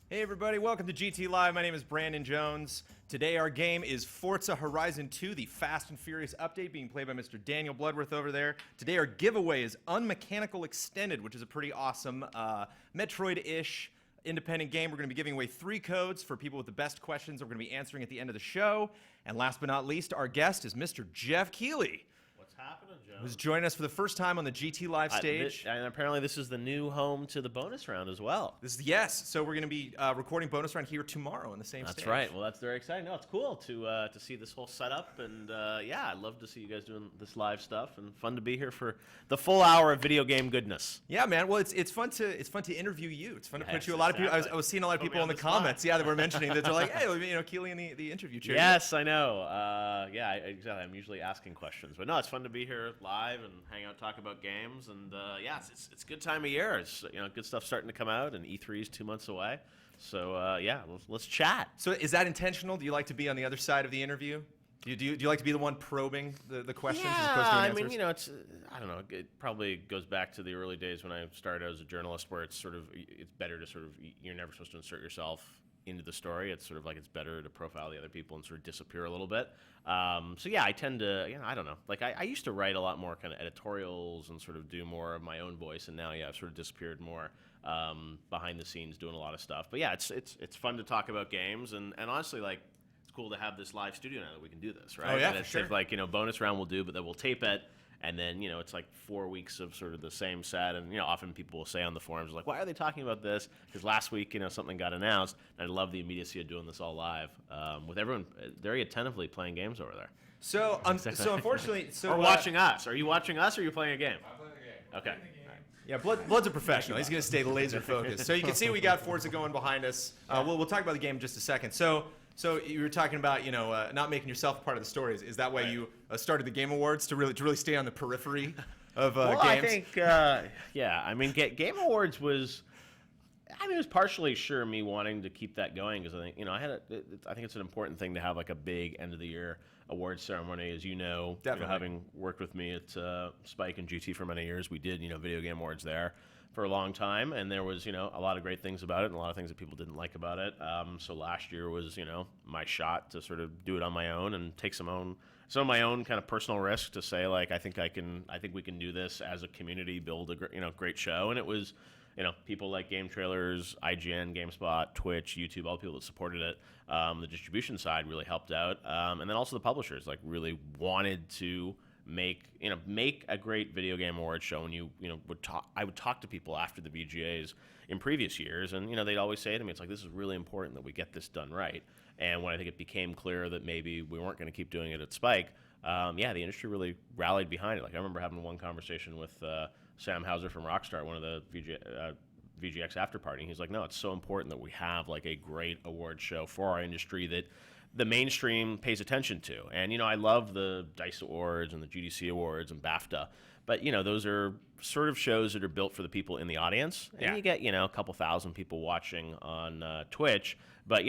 Hey everybody, welcome to GT Live. My name is Brandon Jones. Today our game is Forza Horizon 2, the Fast and Furious update being played by Mr. Daniel Bloodworth over there. Today our giveaway is Unmechanical Extended, which is a pretty awesome Metroid-ish independent game. We're going to be giving away 3 codes for people with the best questions we're going to be answering at the end of the show. And last but not least, our guest is Mr. Jeff Keighley. What's happening, Joe? Who's joining us for the first time on the GT Live stage. And apparently this is the new home to the bonus round as well. Yes, so we're going to be recording bonus round here tomorrow on the same stage. That's right. Well, that's very exciting. No, it's cool to see this whole setup, and yeah, I'd love to see you guys doing this live stuff, and fun to be here for the full hour of video game goodness. Yeah, man. Well, it's fun to interview you. It's fun to put you. A lot of people. I was seeing a lot of people in the comments. Yeah, that were mentioning that they're like, hey, Keighley in the interview chair. Yes, I know. Yeah, exactly. I'm usually asking questions, but no, it's fun to be here live and hang out, talk about games, and yeah, it's a good time of year. It's good stuff starting to come out, and E3 is 2 months away. So yeah, let's chat. So is that intentional? Do you like to be on the other side of the interview? Do you like to be the one probing the questions? Yeah, as opposed to I answers? mean, it's I don't know. It probably goes back to the early days when I started out as a journalist, where it's better to you're never supposed to insert yourself into the story. It's sort of like it's better to profile the other people and sort of disappear a little bit. So yeah, I tend to, I don't know. Like I used to write a lot more kind of editorials and sort of do more of my own voice, and now yeah, I've sort of disappeared more behind the scenes doing a lot of stuff. But yeah, it's fun to talk about games, and honestly, like it's cool to have this live studio now that we can do this, right? Oh yeah, and for it's sure. like bonus round we'll do, but then we'll tape it. And then, it's like 4 weeks of sort of the same set. And, often people will say on the forums, like, why are they talking about this? Because last week, something got announced. And I love the immediacy of doing this all live with everyone very attentively playing games over there. So unfortunately, Or watching us. Are you watching us or are you playing a game? I'm playing the game. Okay. yeah, Blood's a professional. He's going to stay laser focused. So you can see we got Forza going behind us. We'll talk about the game in just a second. So you were talking about not making yourself part of the story. Is that why you started the Game Awards to really stay on the periphery of Well, games? I think, yeah. I mean, Game Awards was. It was partially me wanting to keep that going because I think I think it's an important thing to have like a big end of the year awards ceremony. As Definitely. Having worked with me at Spike and GT for many years, we did video game awards there for a long time, and there was a lot of great things about it and a lot of things that people didn't like about it. So last year was my shot to sort of do it on my own and take some of my own kind of personal risk to say like I think we can do this as a community, build a great show, and it was. People like GameTrailers, IGN, GameSpot, Twitch, YouTube, all the people that supported it. The distribution side really helped out, and then also the publishers like really wanted to make a great video game awards show. And I would talk to people after the VGAs in previous years, and they'd always say to me, it's like this is really important that we get this done right. And when I think it became clear that maybe we weren't going to keep doing it at Spike, the industry really rallied behind it. Like I remember having one conversation with Sam Hauser from Rockstar, one of the VGX after party. He's like, no, it's so important that we have like a great award show for our industry that the mainstream pays attention to. And I love the DICE Awards and the GDC Awards and BAFTA, but those are sort of shows that are built for the people in the audience. And you get a couple thousand people watching on Twitch, but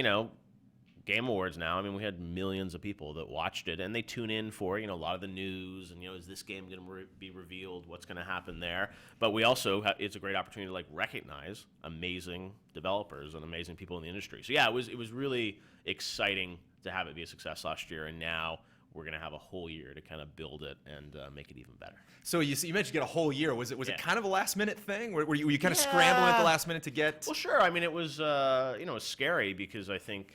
Game Awards now, we had millions of people that watched it, and they tune in for a lot of the news, and is this game going to be revealed? What's going to happen there? But we also it's a great opportunity to like recognize amazing developers and amazing people in the industry. So yeah, it was really exciting to have it be a success last year, and now we're going to have a whole year to kind of build it and make it even better. So you mentioned you get a whole year. Was it kind of a last minute thing? Were you kind of scrambling at the last minute to get? Well, sure. It was it was scary because I think.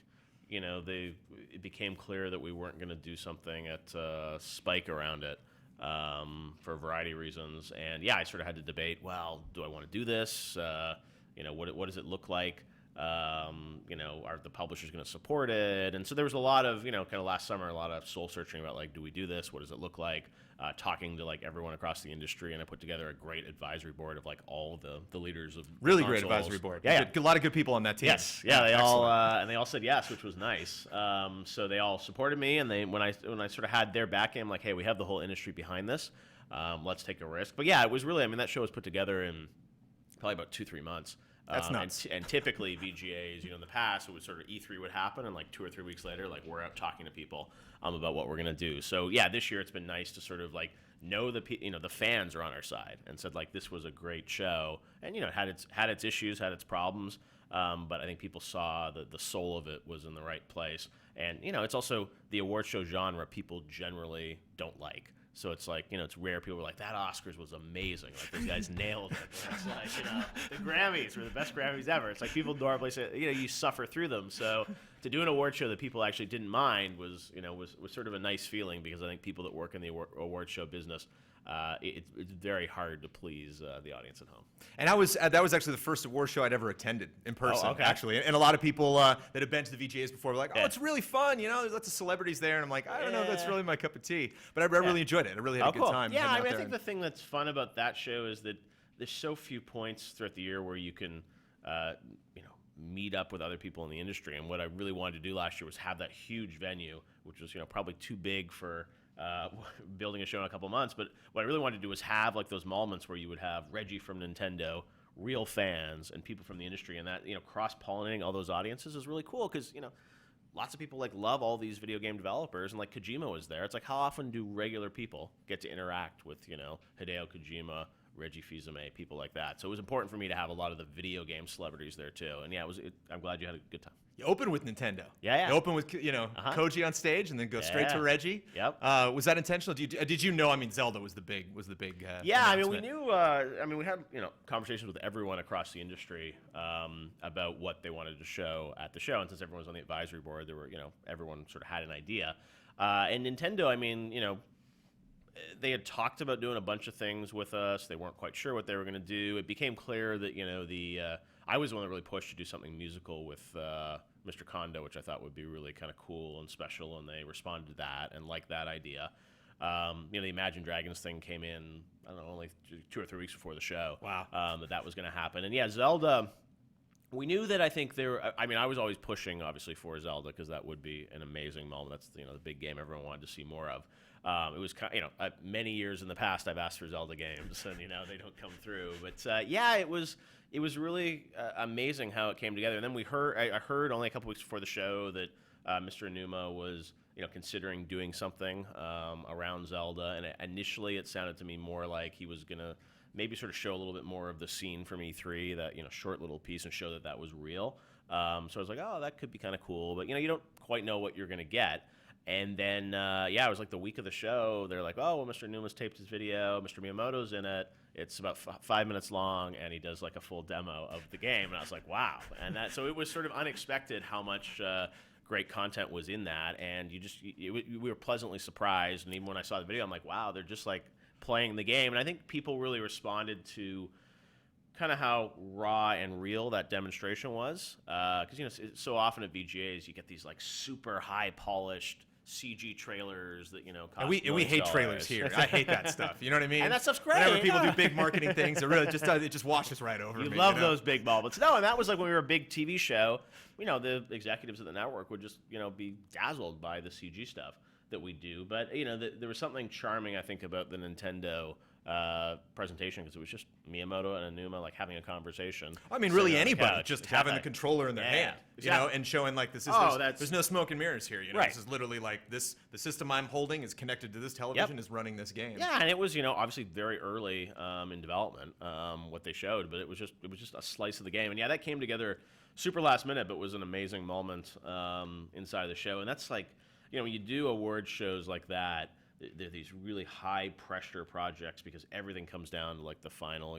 It became clear that we weren't going to do something at Spike around it for a variety of reasons. And yeah, I sort of had to debate, well, do I want to do this? What does it look like? Are the publishers going to support it? And so there was a lot of, kind of last summer, a lot of soul searching about like, do we do this? What does it look like? Talking to like everyone across the industry, and I put together a great advisory board of like all the leaders of really consoles. Great advisory board. Yeah, a lot of good people on that team. Yes, yeah, they all said yes, which was nice. So they all supported me, and when I sort of had their backing, I'm like, hey, we have the whole industry behind this. Let's take a risk. But yeah, it was really, that show was put together in probably about 2-3 months. That's nuts. And typically VGAs, in the past, it was sort of E3 would happen, and like 2 or 3 weeks later, like we're out talking to people about what we're gonna do. So yeah, this year it's been nice to sort of like know the fans are on our side, and said like this was a great show, and it had its issues, had its problems, But I think people saw that the soul of it was in the right place. And, it's also the award show genre people generally don't like. So it's like, it's rare people are like, that Oscars was amazing. Like, those guys nailed it. And it's like, the Grammys were the best Grammys ever. It's like people normally say, you suffer through them. So to do an award show that people actually didn't mind was sort of a nice feeling, because I think people that work in the award show business, it's very hard to please the audience at home. And that was actually the first award show I'd ever attended in person, okay. actually. And a lot of people that have been to the VGAs before were like, oh, Yeah. it's really fun. There's lots of celebrities there. And I'm like, I don't know if that's really my cup of tea. But I really enjoyed it. I really had a good Cool. time. Yeah, hanging out I there. think the thing that's fun about that show is that there's so few points throughout the year where you can, meet up with other people in the industry. And what I really wanted to do last year was have that huge venue, which was, probably too big for building a show in a couple months. But what I really wanted to do was have like those moments where you would have Reggie from Nintendo, real fans, and people from the industry, and that, cross-pollinating all those audiences is really cool, because, lots of people love all these video game developers, and Kojima was there. It's like, how often do regular people get to interact with, Hideo Kojima, Reggie Fils-Aimé, people like that? So it was important for me to have a lot of the video game celebrities there too. And yeah, I'm glad you had a good time. You open with Nintendo. Yeah. You open with, Koji on stage, and then go straight to Reggie. Yep. Was that intentional? Did you know? I mean, Zelda was the big. Yeah, I mean, we knew. We had conversations with everyone across the industry about what they wanted to show at the show, and since everyone was on the advisory board, there were everyone sort of had an idea. And Nintendo, I mean, they had talked about doing a bunch of things with us. They weren't quite sure what they were going to do. It became clear that I was the one that really pushed to do something musical with Mr. Kondo, which I thought would be really kind of cool and special, and they responded to that and liked that idea. The Imagine Dragons thing came in, I don't know, only 2 or 3 weeks before the show. Wow. That was going to happen. And yeah, Zelda, we knew that. I think I was always pushing, obviously, for Zelda, because that would be an amazing moment. That's the big game everyone wanted to see more of. It was many years in the past I've asked for Zelda games, and they don't come through. But yeah, it was really amazing how it came together. And then I heard only a couple weeks before the show that Mr. Enuma was considering doing something around Zelda. And initially it sounded to me more like he was gonna maybe sort of show a little bit more of the scene from E3, that short little piece, and show that was real. So I was like, oh, that could be kind of cool. But you don't quite know what you're gonna get. And then, it was like the week of the show. They're like, oh, well, Mr. Numa's taped his video. Mr. Miyamoto's in it. It's about 5 minutes long, and he does like a full demo of the game. And I was like, wow. And so it was sort of unexpected how much great content was in that. And we were pleasantly surprised. And even when I saw the video, I'm like, wow, they're just like playing the game. And I think people really responded to kind of how raw and real that demonstration was. Because, so often at VGAs, you get these like super high polished CG trailers that cost and we hate trailers here. I hate that stuff. You know what I mean? And that stuff's great. Whenever people do big marketing things, it just washes right over me. You love those big moments. No, and that was like when we were a big TV show. The executives at the network would just be dazzled by the CG stuff that we do. But there was something charming, I think, about the Nintendo presentation, because it was just Miyamoto and Enuma like having a conversation. I mean, really anybody just having the controller in their hand, exactly. And showing like this is there's no smoke and mirrors here. Right. This is literally like the system I'm holding is connected to this television, is running this game. Yeah, and it was obviously very early in development what they showed, but it was just a slice of the game, and that came together super last minute, but was an amazing moment inside the show. And that's like when you do award shows like that, they're these really high pressure projects, because everything comes down to like the final,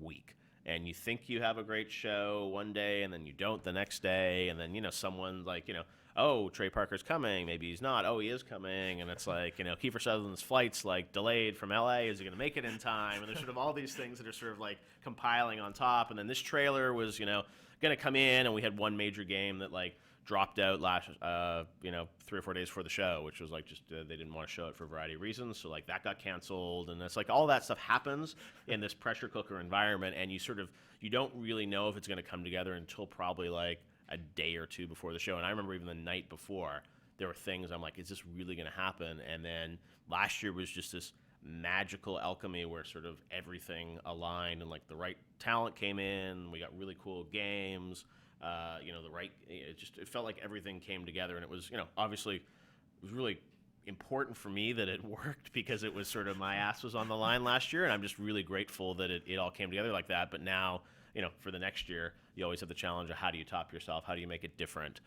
week. And you think you have a great show one day, and then you don't the next day, and then someone's like, oh, Trey Parker's coming, maybe he's not. Oh, he is coming, and it's like Kiefer Sutherland's flight's like delayed from LA. Is he going to make it in time? And there's sort of all these things that are sort of like compiling on top. And then this trailer was going to come in, and we had one major game that like dropped out last 3 or 4 days before the show, which was like just they didn't want to show it for a variety of reasons, so like that got canceled. And it's like all that stuff happens in this pressure cooker environment, and you don't really know if it's going to come together until probably like a day or two before the show. And I remember even the night before, there were things I'm like, is this really going to happen? And then last year was just this magical alchemy where sort of everything aligned, and like the right talent came in, we got really cool games. It felt like everything came together, and it was, obviously it was really important for me that it worked, because it was sort of my ass was on the line last year, and I'm just really grateful that it all came together like that. But now, for the next year, you always have the challenge of how do you top yourself? How do you make it different?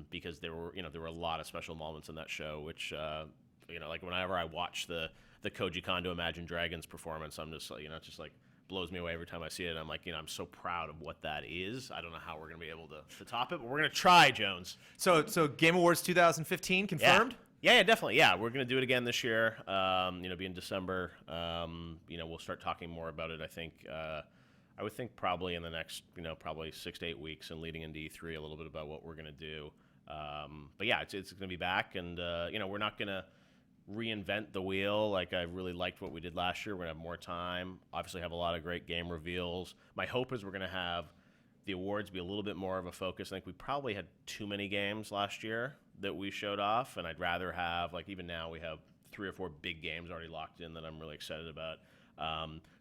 Because there were a lot of special moments in that show, which, like whenever I watch the Koji Kondo Imagine Dragons performance, I'm just like, it just like blows me away every time I see it. I'm like, I'm so proud of what that is. I don't know how we're going to be able to top it, but we're going to try, Jones. So Game Awards 2015 confirmed? Yeah, definitely. Yeah, we're going to do it again this year. Be in December. We'll start talking more about it, I think. I would think probably in the next, probably 6 to 8 weeks and leading into E3 a little bit about what we're going to do. But yeah, it's going to be back, and, we're not going to reinvent the wheel. Like, I really liked what we did last year. We're going to have more time. Obviously have a lot of great game reveals. My hope is we're going to have the awards be a little bit more of a focus. I think we probably had too many games last year that we showed off, and I'd rather have, like, even now we have 3 or 4 big games already locked in that I'm really excited about.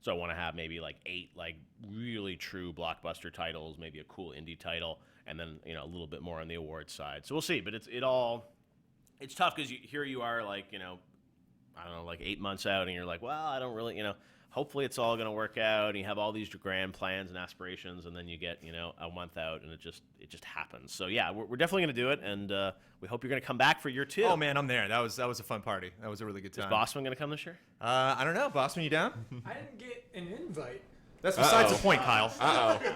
So I want to have maybe like 8 like really true blockbuster titles, maybe a cool indie title, and then a little bit more on the awards side. So we'll see, but it's tough because here you are, like, I don't know, like 8 months out, and you're like, well, I don't really, hopefully it's all going to work out, and you have all these grand plans and aspirations, and then you get, a month out, and it just happens. So yeah, we're definitely going to do it, and we hope you're going to come back for year 2. Oh man, I'm there. That was a fun party. That was a really good time. Is Bossman going to come this year? I don't know. Bossman, you down? I didn't get an invite. That's besides the point, Kyle.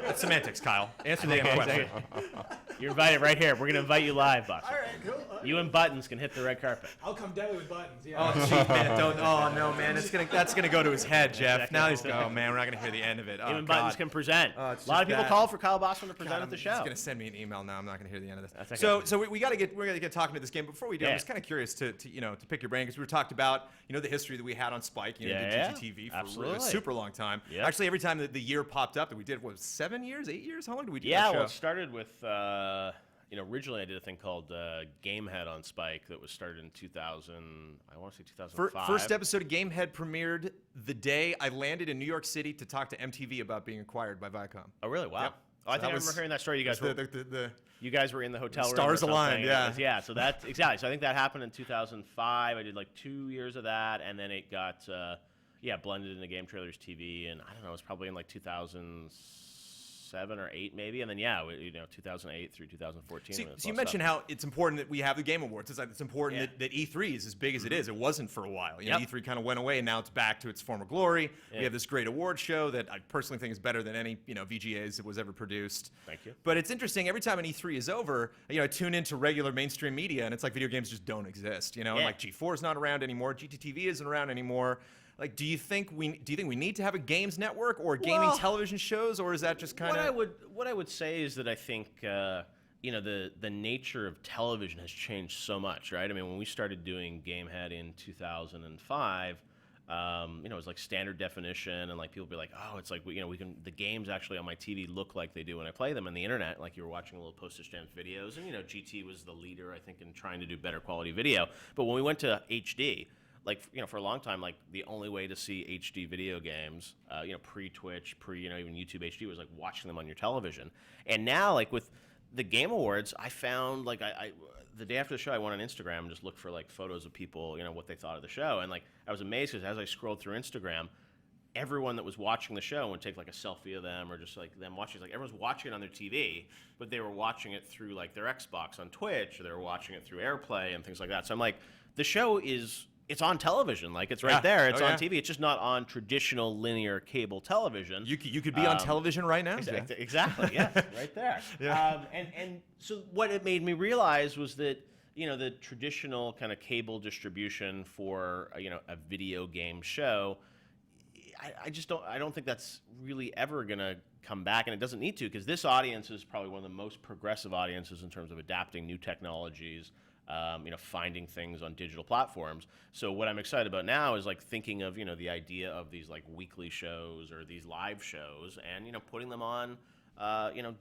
That's semantics, Kyle. Answer the damn question. You're invited right here. We're going to invite you live, Bossman. All right, cool. You and Buttons can hit the red carpet. I'll come definitely with buttons. Yeah. Oh, gee, man, don't. Oh no, man, that's gonna go to his head, Jeff. Now he's going. Oh man, we're not gonna hear the end of it. Oh, You and Buttons can present. Oh, a it's lot of just people bad. call for Kyle Bossman to present at the show. He's gonna send me an email now. I'm not gonna hear the end of this. That's okay. So we're gonna get talking to this game. Before we do, I'm Yeah. just kind of curious to pick your brain because we were talked about the history that we had on Spike. Did GGTV for a absolutely. super long time. Yep. Actually, every time that the year popped up that we did, what, 7 years, 8 years? How long did we do Yeah, that show? well, it started with, originally I did a thing called Gamehead on Spike that was started in 2000, I want to say 2005. First episode of Gamehead premiered the day I landed in New York City to talk to MTV about being acquired by Viacom. Oh, really? Wow. Yep. Oh, I think I remember hearing that story. You guys were you guys were in the hotel room. Stars or something. aligned, yeah. Yeah, so that's exactly. So I think that happened in 2005. I did like 2 years of that, and then it got blended into GameTrailers TV, and I don't know, it was probably in like 2007 or 8 maybe, and then 2008 through 2014. So you mentioned how it's important that we have the Game Awards. It's important that E3 is as big as it is. It wasn't for a while. E3 kind of went away, and now it's back to its former glory. Yeah. We have this great award show that I personally think is better than any VGAs that was ever produced. Thank you. But it's interesting. Every time an E3 is over, I tune into regular mainstream media, and it's like video games just don't exist. And like G4 is not around anymore. GTTV isn't around anymore. Like, do you think we need to have a games network or gaming television shows, or is that just kind of what I would say is that I think the nature of television has changed so much, right? I mean, when we started doing Gamehead in 2005, it was like standard definition, and like people be like, oh, it's like we can the games actually on my TV look like they do when I play them, and the internet, like you were watching little postage stamp videos, and GT was the leader, I think, in trying to do better quality video. But when we went to HD, like, for a long time, like, the only way to see HD video games, pre-Twitch, even YouTube HD was, like, watching them on your television. And now, like, with the Game Awards, I found, like, I the day after the show, I went on Instagram and just looked for, like, photos of people, what they thought of the show. And, like, I was amazed because as I scrolled through Instagram, everyone that was watching the show would take, like, a selfie of them or just, like, them watching. Like, everyone's watching it on their TV, but they were watching it through, like, their Xbox on Twitch, or they were watching it through AirPlay and things like that. So I'm like, the show it's on television, like it's right there. It's on TV. It's just not on traditional linear cable television. you could be on television right now. Exactly. Yes, right there. And so what it made me realize was that the traditional kind of cable distribution for a video game show, I don't think that's really ever gonna come back, and it doesn't need to, because this audience is probably one of the most progressive audiences in terms of adapting new technologies. Finding things on digital platforms. So what I'm excited about now is like thinking of, the idea of these like weekly shows or these live shows and, putting them on,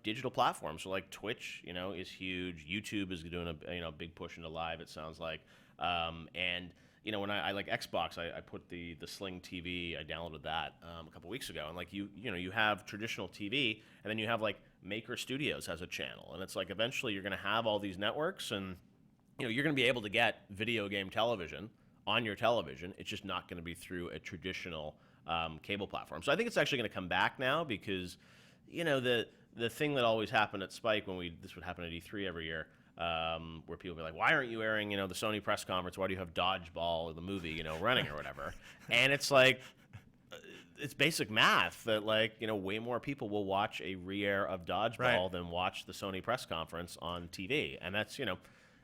digital platforms. So like Twitch, is huge. YouTube is doing a big push into live, it sounds like. And when I like Xbox, I put the Sling TV, I downloaded that a couple weeks ago. And like you have traditional TV, and then you have like Maker Studios has a channel. And it's like eventually you're going to have all these networks, and you're going to be able to get video game television on your television. It's just not going to be through a traditional cable platform. So I think it's actually going to come back now because, you know, the thing that always happened at Spike this would happen at E3 every year, where people would be like, why aren't you airing, the Sony press conference? Why do you have Dodgeball, the movie, running or whatever? And it's like, it's basic math that way more people will watch a re-air of Dodgeball than watch the Sony press conference on TV. And that's,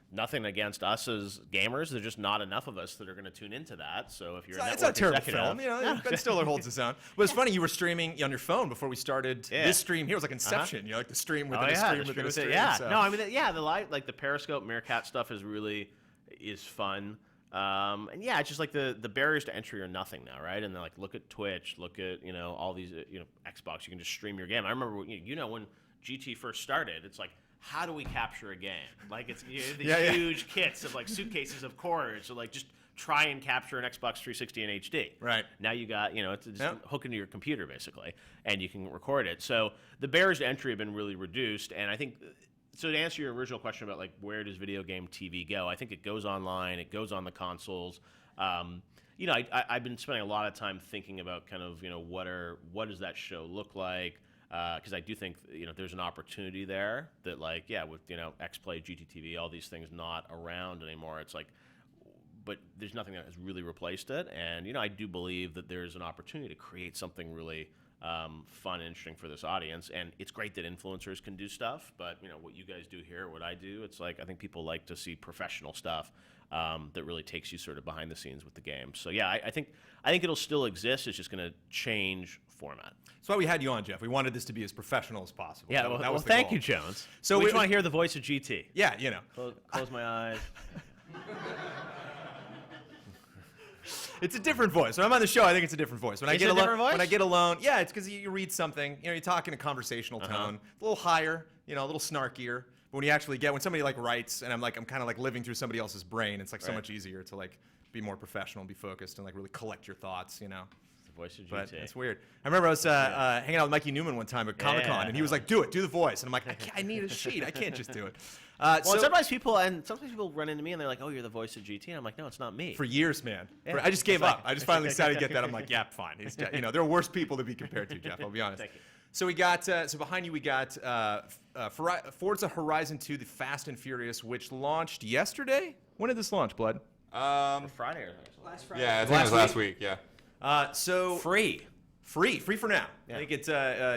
nothing against us as gamers. There's just not enough of us that are going to tune into that. So if you're it's not a terrible film, Ben Stiller holds his own. But it's funny, you were streaming on your phone before we started this stream here. It was like Inception, like the stream within a stream within a stream. Yeah, so. no, I mean, the live, the Periscope Meerkat stuff is fun. And yeah, it's just like the barriers to entry are nothing now, right? And then look at Twitch, look at all these Xbox. You can just stream your game. I remember when GT first started, it's like, how do we capture a game? It's these huge kits of suitcases of quarters. So just try and capture an Xbox 360 in HD. Right. Now you got it's just hook into your computer basically, and you can record it. So the barriers to entry have been really reduced, and I think. So to answer your original question about where does video game TV go, I think it goes online, it goes on the consoles. I've been spending a lot of time thinking about kind of what does that show look like, because I do think there's an opportunity there that with XPlay, GTTV, all these things not around anymore. It's but there's nothing that has really replaced it, and I do believe that there's an opportunity to create something really fun and interesting for this audience. And it's great that influencers can do stuff, but what you guys do here, what I do, it's I think people like to see professional stuff that really takes you sort of behind the scenes with the game. So yeah, I think it'll still exist. It's just going to change format. That's why we had you on, Jeff. We wanted this to be as professional as possible. Yeah, that was thank you, Jones. So we just want to hear the voice of GT. Yeah, Close my eyes. It's a different voice. When I'm on the show, I think it's a different voice. When I get alone, yeah, it's because you read something, you talk in a conversational tone, a little higher, a little snarkier. But when you actually when somebody writes, and I'm kind of living through somebody else's brain, it's so much easier to be more professional and be focused and really collect your thoughts, The voice of GT. But it's weird. I remember I was hanging out with Mikey Newman one time at Comic-Con, and he was like, do the voice. And I'm like, I need a sheet. I can't just do it. Sometimes people run into me and they're like, oh, you're the voice of GT. And I'm like, no, it's not me. For years, man. Yeah. I just gave up. I just finally decided to get that. I'm like, yeah, fine. There are worse people to be compared to, Jeff. I'll be honest. Thank you. So we got, behind you we got Forza Horizon 2, the Fast and Furious, which launched yesterday. When did this launch, Blood? Friday or last Friday. Yeah, I think it was last week. Yeah. So free for now. Yeah. I think it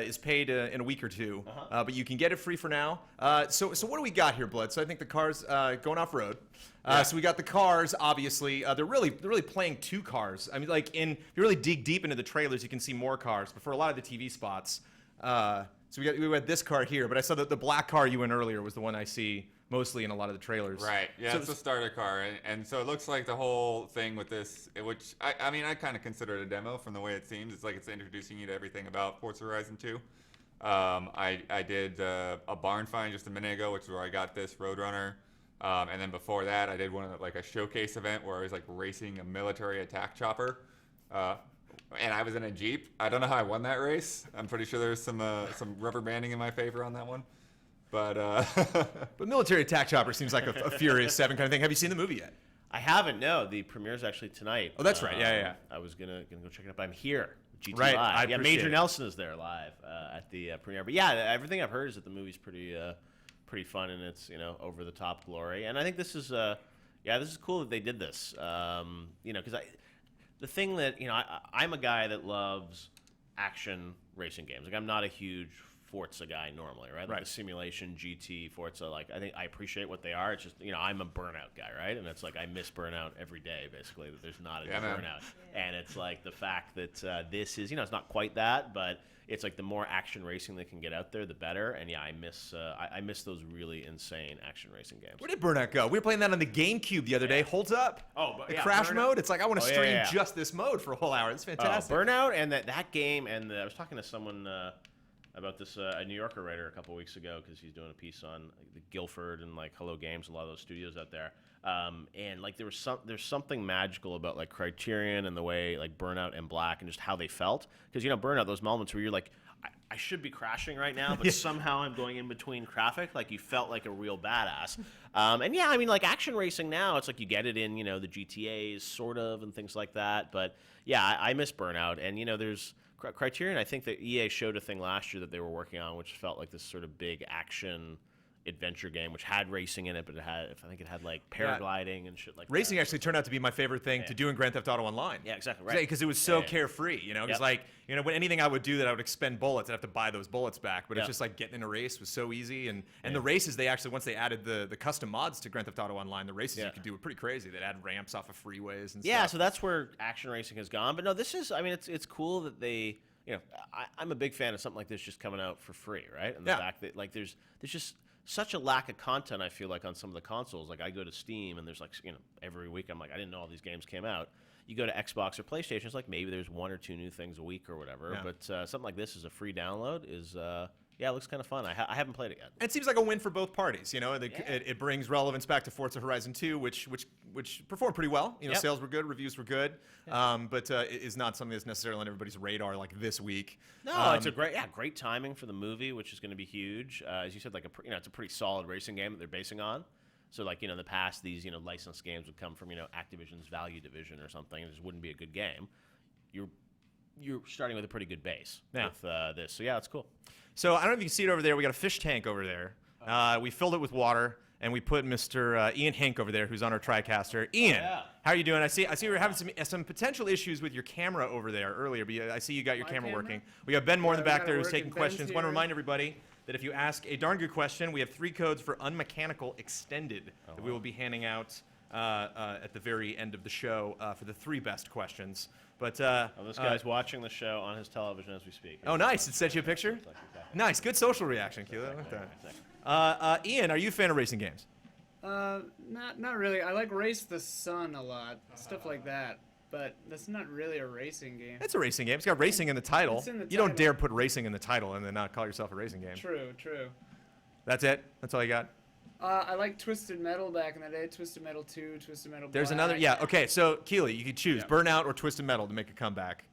is paid in a week or two, but you can get it free for now. So what do we got here, Blood? So I think the car's going off road. So we got the cars. Obviously, they're really playing two cars. I mean, if you really dig deep into the trailers, you can see more cars. But for a lot of the TV spots, so we had this car here. But I saw that the black car you went earlier was the one I see mostly in a lot of the trailers. Right. Yeah, so it's a starter car, and so it looks like the whole thing with this, which I mean I kind of consider it a demo from the way it seems. It's it's introducing you to everything about Forza Horizon 2. I did a barn find just a minute ago, which is where I got this Roadrunner, and then before that I did one of a showcase event where I was racing a military attack chopper. And I was in a Jeep. I don't know how I won that race. I'm pretty sure there's some rubber banding in my favor on that one. But military attack chopper seems like a Furious 7 kind of thing. Have you seen the movie yet? I haven't. No, the premiere's actually tonight. Oh, that's right. Yeah. I was gonna go check it out. But I'm here. GT right. Live. Major Nelson is there live at the premiere. But yeah, everything I've heard is that the movie's pretty fun and it's over the top glory. And I think this is this is cool that they did this. Because the thing that I'm a guy that loves action racing games. I'm not a huge Forza guy normally, right? The simulation, GT, Forza, I think I appreciate what they are. It's just, I'm a burnout guy, right? And it's I miss burnout every day, basically, that there's not a burnout. And it's the fact that this is, it's not quite that, but it's the more action racing they can get out there, the better. And yeah, I miss those really insane action racing games. Where did burnout go? We were playing that on the GameCube the other day. Holds up. Oh, but the crash mode. It's I want to stream just this mode for a whole hour. It's fantastic. Burnout and that game, and I was talking to someone about this, a New Yorker writer a couple weeks ago, because he's doing a piece on the Guilford and Hello Games, a lot of those studios out there. And there's something magical about Criterion and the way Burnout and Black and just how they felt, because Burnout, those moments where you're I should be crashing right now, but somehow I'm going in between traffic. Like, you felt like a real badass. And yeah, I mean, like, action racing now, it's like you get it in, you know, the GTAs sort of and things like that. But yeah, I miss Burnout. And, you know, there's Criterion. I think that EA showed a thing last year that they were working on, which felt like this sort of big action adventure game, which had racing in it, but I think it had like paragliding and shit like that. Racing actually turned out to be my favorite thing to do in Grand Theft Auto Online. Yeah, exactly, right. Because it was so carefree, you know. Because like, you know, when anything I would do that I would expend bullets, I'd have to buy those bullets back. But it's just like getting in a race was so easy, and the races, they actually, once they added the custom mods to Grand Theft Auto Online, the races you could do were pretty crazy. They'd add ramps off of freeways and stuff. Yeah, so that's where action racing has gone. But no, this is, I mean, it's cool that they, you know, I'm a big fan of something like this just coming out for free, right? And the fact that like there's just such a lack of content, I feel like, on some of the consoles. Like, I go to Steam, and there's like, you know, every week I'm like, I didn't know all these games came out. You go to Xbox or PlayStation, it's like maybe there's 1 or 2 new things a week or whatever. Yeah. But something like this is a free download is, yeah, it looks kind of fun. I haven't played it yet. It seems like a win for both parties. You know, it brings relevance back to Forza Horizon 2, which performed pretty well. You know, sales were good, reviews were good, but it is not something that's necessarily on everybody's radar like this week. No, it's a great timing for the movie, which is going to be huge. As you said, like it's a pretty solid racing game that they're basing on. So, like, you know, in the past, these, you know, licensed games would come from, you know, Activision's Value division or something. It just wouldn't be a good game. You're starting with a pretty good base with this. So, yeah, it's cool. So, I don't know if you can see it over there. We got a fish tank over there. We filled it with water, and we put Mr. Ian Hink over there, who's on our TriCaster. Ian, how are you doing? I see you were having some potential issues with your camera over there earlier, but I see you got your camera working. We got Ben Moore in the back there who's taking questions. Want to remind everybody that if you ask a darn good question, we have 3 codes for Unmechanical Extended that we will be handing out at the very end of the show for the 3 best questions. But this guy's watching the show on his television as we speak. Oh, nice. It sent you a picture? Nice. Good social reaction, Keela. I like that. Ian, are you a fan of racing games? Not really. I like Race the Sun a lot, stuff like that. But that's not really a racing game. It's a racing game. It's got racing in the title. It's in the You don't title. dare put racing in the title and then not call yourself a racing game. True. That's it? That's all you got? I like Twisted Metal back in the day. Twisted Metal 2, Twisted Metal There's Black. another. Yeah, okay. So, Keely, you could choose Burnout or Twisted Metal to make a comeback.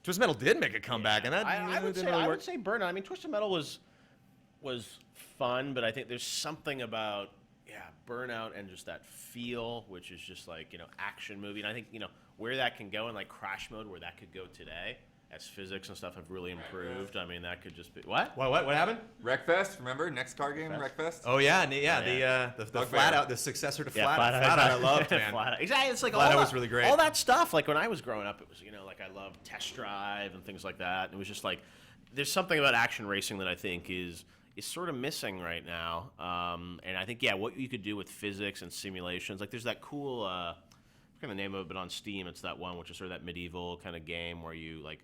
Twisted Metal did make a comeback, and that I would didn't say, really I work. would say Burnout. I mean, Twisted Metal was fun, but I think there's something about Burnout and just that feel, which is just like, you know, action movie. And I think, you know, where that can go in like crash mode, where that could go today, as physics and stuff have really improved. I mean, that could just be what? What happened? Wreckfest, remember? Next car game, Wreckfest? Oh yeah, the Flat Out, the successor to Flat Out. Flat Out. I loved, man. Flat Out. Exactly. It's like Flat all Out was really great. All that stuff. Like when I was growing up, it was, you know, like I loved Test Drive and things like that. It was just like there's something about action racing that I think is sort of missing right now. And I think what you could do with physics and simulations, like there's that cool I forget the name of it, but on Steam it's that one which is sort of that medieval kind of game where you like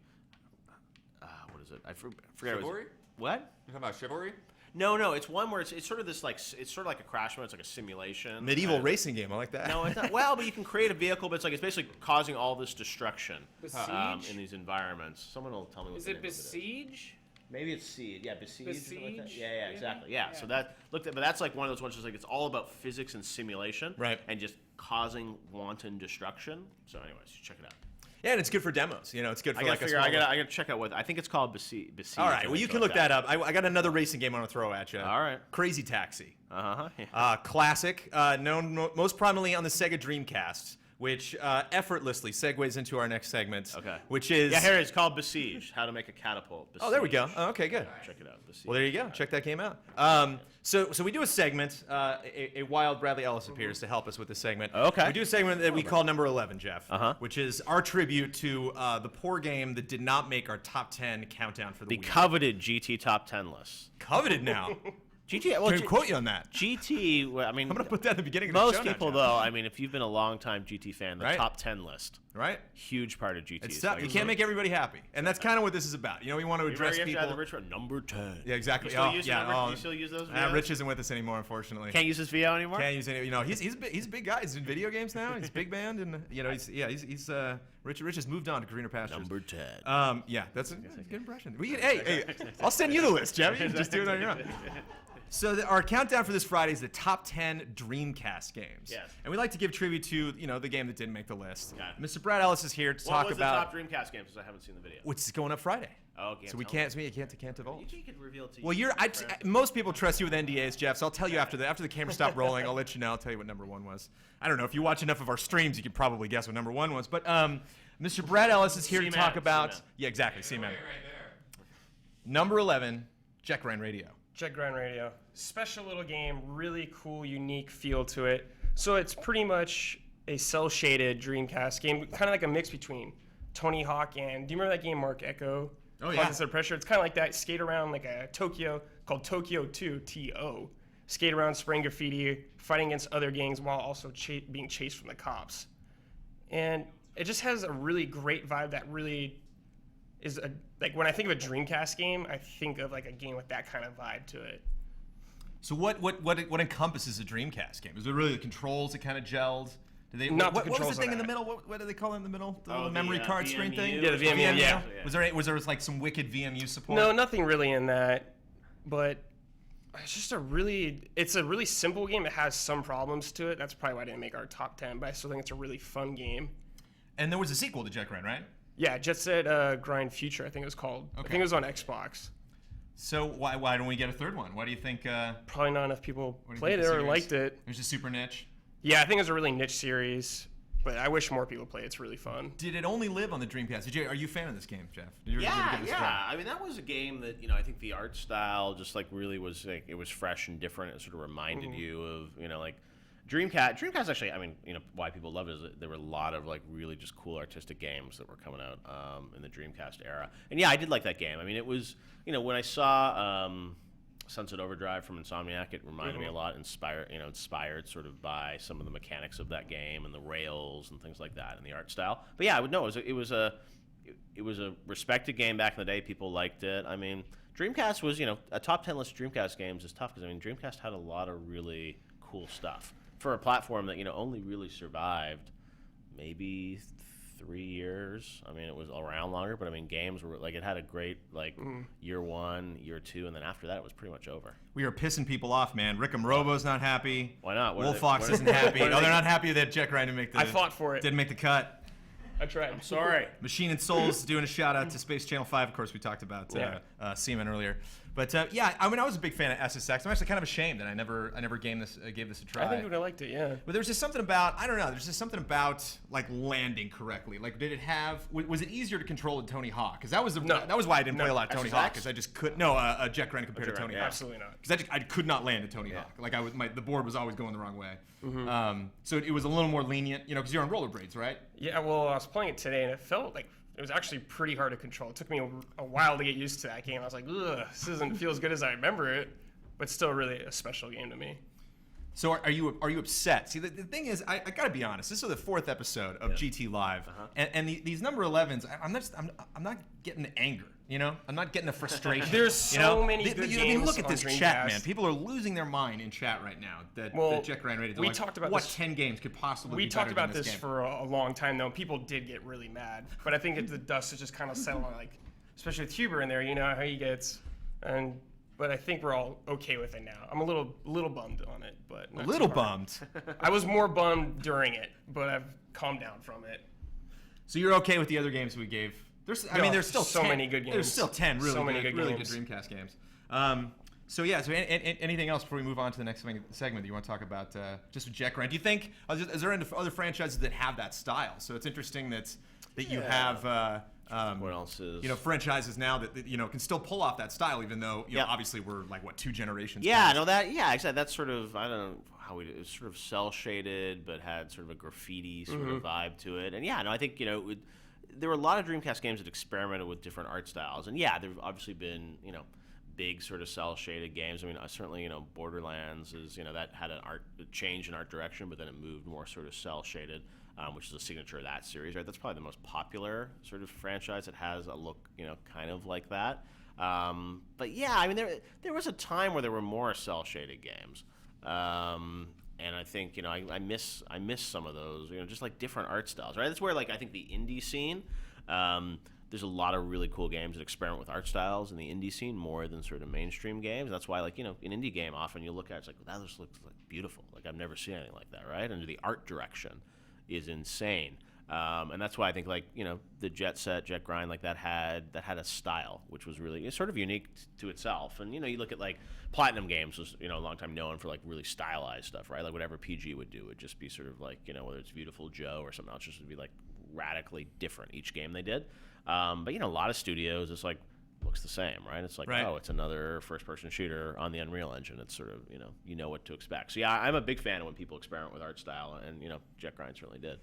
what is it? I forget. Chivalry? What? You talking about Chivalry? No, it's one where it's sort of this like it's sort of like a crash mode. It's like a simulation. Medieval racing game. I like that. No, it's not. Well, but you can create a vehicle, but it's basically causing all this destruction Besiege? in these environments. Someone will tell me what Is the it name of Besiege? Maybe it's Seed. Yeah, Besiege. or something like that. Besiege? Yeah, exactly. Yeah. So that but that's like one of those ones. Just like it's all about physics and simulation, Right. And just causing wanton destruction. So, anyways, check it out. Yeah, and it's good for demos. You know, it's good for I like gotta a figure. small. I gotta check out what I think it's called. Besiege. All right, well, you can look that up. I got another racing game I want to throw at you. All right. Crazy Taxi. Yeah. Classic, known most prominently on the Sega Dreamcast, which effortlessly segues into our next segment. Okay. Which is. Yeah, here it is called Besiege. How to make a catapult. Besiege. Oh, there we go. Oh, okay, good. Check it out. Besiege. Well, there you go. Check that game out. So we do a segment. A wild Bradley Ellis appears to help us with this segment. Okay. We do a segment that we call Number 11, Jeff, which is our tribute to the poor game that did not make our top 10 countdown for the week. Coveted GT top 10 list. Coveted now. GT. Well, Can I quote you on that? GT. I mean, I'm going to put that in the beginning of the most show now, people, Jeff. though. I mean, if you've been a long-time GT fan, the Right. top 10 list, Right? huge part of GT. It's is tough. like- You can't make everybody happy. And that's kind of what this is about. You know, we want to address You have to people. have the Rich one, number 10. Yeah, exactly. You still Oh, use yeah, number, oh. you still use those VOs? Rich isn't with us anymore, unfortunately. Can't use his VO anymore? Can't use any. You know, he's a big guy. He's in video games now. He's a big band, and you know, he's Rich has moved on to greener pastures. Number 10. Yeah, that's a good impression. Hey, I'll send you the list, Jeff. You can just do it on your own. So our countdown for this Friday is the top 10 Dreamcast games. Yes. And we like to give tribute to, you know, the game that didn't make the list. Got it. Mr. Brad Ellis is here to What talk was about the top Dreamcast game, since I haven't seen the video? what's going up Friday. Oh, So we can't divulge. You can reveal to Well, most people trust you with NDAs, Jeff. So I'll tell you after the camera stopped rolling. I'll let you know. I'll tell you what number 1 was. I don't know if you watch enough of our streams, you could probably guess what number 1 was. But Mr. Brad Ellis is here to talk about. Yeah, exactly. C-Man. Right there. Number 11, Jet Grind Radio. Jet Grind Radio. Special little game, really cool, unique feel to it. So it's pretty much a cell-shaded Dreamcast game, kind of like a mix between Tony Hawk and, do you remember that game, Mark Echo? Oh, yeah. Under Pressure. It's kind of like that. Skate around like a Tokyo, called Tokyo 2, T-O. Skate around, spraying graffiti, fighting against other gangs while also being chased from the cops. And it just has a really great vibe that really is like when I think of a Dreamcast game, I think of like a game with that kind of vibe to it. So what encompasses a Dreamcast game? Is it really the controls that kind of gelled? Not the what was controls the thing on in the that. middle? What do they call it in the middle? The Oh, little the, memory card VMU. screen thing? Yeah, the VMU, yeah. Was there like some wicked VMU support? No, nothing really in that, but it's a really simple game. It has some problems to it. That's probably why I didn't make our top 10, but I still think it's a really fun game. And there was a sequel to Jet Grind, right? Yeah, Jet Set Grind Future, I think it was called. I Okay. think it was on Xbox. So why don't we get a third one? Why do you think? Probably not enough people What do you played think it the or series? liked it. It was just super niche. Yeah, I think it was a really niche series, but I wish more people play it. It's really fun. Did it only live on the Dreamcast? Are you a fan of this game, Jeff? Did you ever Yeah, give this a yeah. try? I mean, that was a game that, you know, I think the art style just like really was like, it was fresh and different. It sort of reminded you of, you know, like Dreamcast actually, I mean, you know, why people love it is that there were a lot of like really just cool artistic games that were coming out in the Dreamcast era. And yeah, I did like that game. I mean, it was, you know, when I saw Sunset Overdrive from Insomniac, it reminded me a lot, inspired sort of by some of the mechanics of that game and the rails and things like that and the art style. But yeah, I would know it was a respected game back in the day. People liked it. I mean, Dreamcast was, you know, a top 10 list of Dreamcast games is tough because, I mean, Dreamcast had a lot of really cool stuff for a platform that, you know, only really survived maybe 3 years. I mean, it was around longer, but I mean, games were like, it had a great like year 1, year 2, and then after that, it was pretty much over. We are pissing people off, man. Rickham Robo's not happy. Why not? Wolf Fox isn't happy. Oh, they're not happy that Jet Grind didn't make the. I fought for it. Didn't make the cut. I tried. Sorry. Machine and Souls doing a shout out to Space Channel 5. Of course, we talked about Seaman earlier. But yeah, I mean, I was a big fan of SSX. I'm actually kind of ashamed that I never gave this a try. I think you would have liked it, yeah. But there's just something about, I don't know, there's just something about like landing correctly. Like, did it have, was it easier to control in Tony Hawk? Because that was why I didn't play a lot of Tony Hawk, because I just couldn't. No, Jet Grind compared to Tony Hawk. Absolutely not. Because I could not land at Tony Hawk. Like the board was always going the wrong way. So it was a little more lenient, you know, because you're on rollerblades, right? Yeah, well, I was playing it today, and it felt like it was actually pretty hard to control. It took me a while to get used to that game. I was like, ugh, this doesn't feel as good as I remember it, but still really a special game to me. So are you upset? See, the thing is, I gotta be honest. This is the 4th episode of GT Live, and these number 11s. I'm not getting the anger. You know, I'm not getting the frustration. There's so many good games. I mean, look at on this Dreamcast. chat, man. People are losing their mind in chat right now. That Jet Grind Radio. We talked about what this. 10 games could possibly. We be talked better than about this game. for a long time, though. People did get really mad, but I think the dust has just kind of settled on, like, especially with Huber in there. You know how he gets, but I think we're all okay with it now. I'm a little bummed on it, but not A little too hard. bummed. I was more bummed during it, but I've calmed down from it. So you're okay with the other games we gave? There's still so 10. many good games. There's still 10 really good games. Dreamcast games. So anything else before we move on to the next segment that you want to talk about? Just with Jet Grind, do you think is there other franchises that have that style? So it's interesting that you have What else is? you know, franchises now that you know can still pull off that style, even though you know obviously we're like 2 generations. Yeah, past. no, exactly. That's sort of, I don't know how it was sort of cell shaded, but had sort of a graffiti sort of vibe to it. And yeah, no, I think, you know, there were a lot of Dreamcast games that experimented with different art styles. And yeah, there've obviously been, you know, big sort of cell shaded games. I mean, certainly, you know, Borderlands is, you know, that had a change in art direction, but then it moved more sort of cell shaded, which is a signature of that series, right? That's probably the most popular sort of franchise that has a look, you know, kind of like that. But yeah, I mean, there was a time where there were more cell shaded games. And I think, you know, I miss some of those, you know, just like different art styles, right? That's where, like, I think the indie scene, there's a lot of really cool games that experiment with art styles in the indie scene more than sort of mainstream games. That's why, like, you know, an indie game often you look at it, it's like, well, that just looks like beautiful. Like, I've never seen anything like that, right? And the art direction is insane. And that's why I think the Jet Set, Jet Grind, like that had a style which was really sort of unique to itself. And you look at like Platinum Games was a long time known for like really stylized stuff, right? Like whatever PG would do would just be sort of like whether it's Beautiful Joe or something else, just would be like radically different each game they did. But a lot of studios it's like looks the same, right? It's like oh, it's another first-person shooter on the Unreal Engine. It's sort of you know what to expect. So yeah, I'm a big fan of when people experiment with art style, and Jet Grind certainly did.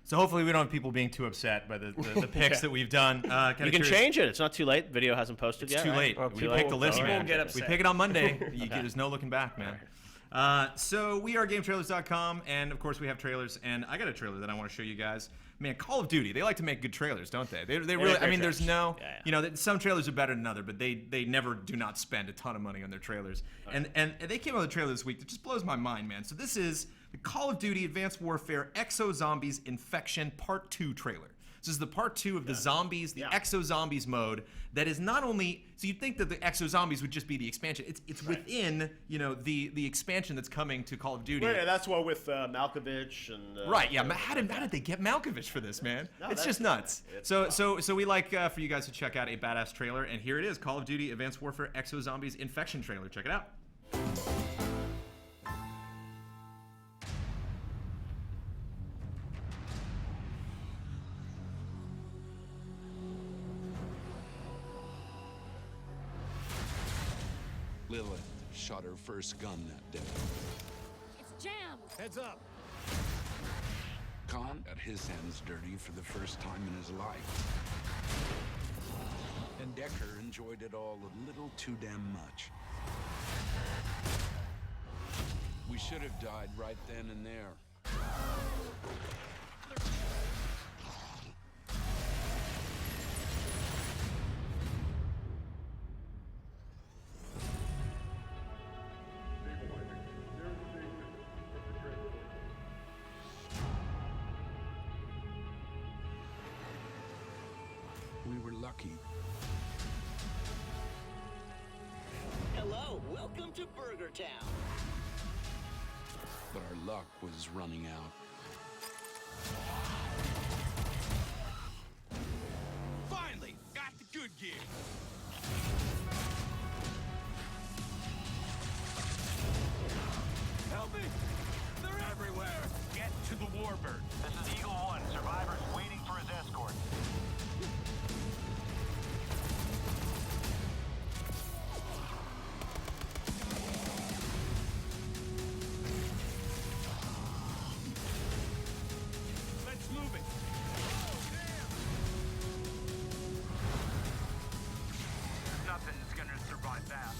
So hopefully we don't have people being too upset by the picks that we've done. You can change it. It's not too late. Video hasn't posted yet. It's too late. Well, We pick the list, man. get upset. We pick it on Monday. There's no looking back, man. So we are GameTrailers.com, and of course we have trailers. And I got a trailer that I want to show you guys. Man, Call of Duty, they like to make good trailers, don't they? They really. I mean, there's no. Some trailers are better than others, but they never do not spend a ton of money on their trailers. And they came out with a trailer this week that just blows my mind, man. So this is the Call of Duty Advanced Warfare Exo Zombies Infection Part 2 trailer. This is the part 2 of the zombies, the Exo Zombies mode. That is not only so you'd think that the Exo Zombies would just be the expansion. It's within the expansion that's coming to Call of Duty. Yeah, that's what with Malkovich and right. Yeah. How did they get Malkovich for this, man? It's just nuts. So we like for you guys to check out a badass trailer, and here it is: Call of Duty Advanced Warfare Exo Zombies Infection trailer. Check it out. Lilith shot her first gun that day. It's jammed. Heads up. Khan got his hands dirty for the first time in his life. And Decker enjoyed it all a little too damn much. We should have died right then and there. We were lucky. Hello, welcome to Burger Town. But our luck was running out. Finally, got the good gear. Help me! They're everywhere! Get to the Warbird. This is Eagle 1. Survivor's waiting for his escort. Let's move it. Nothing's gonna survive that.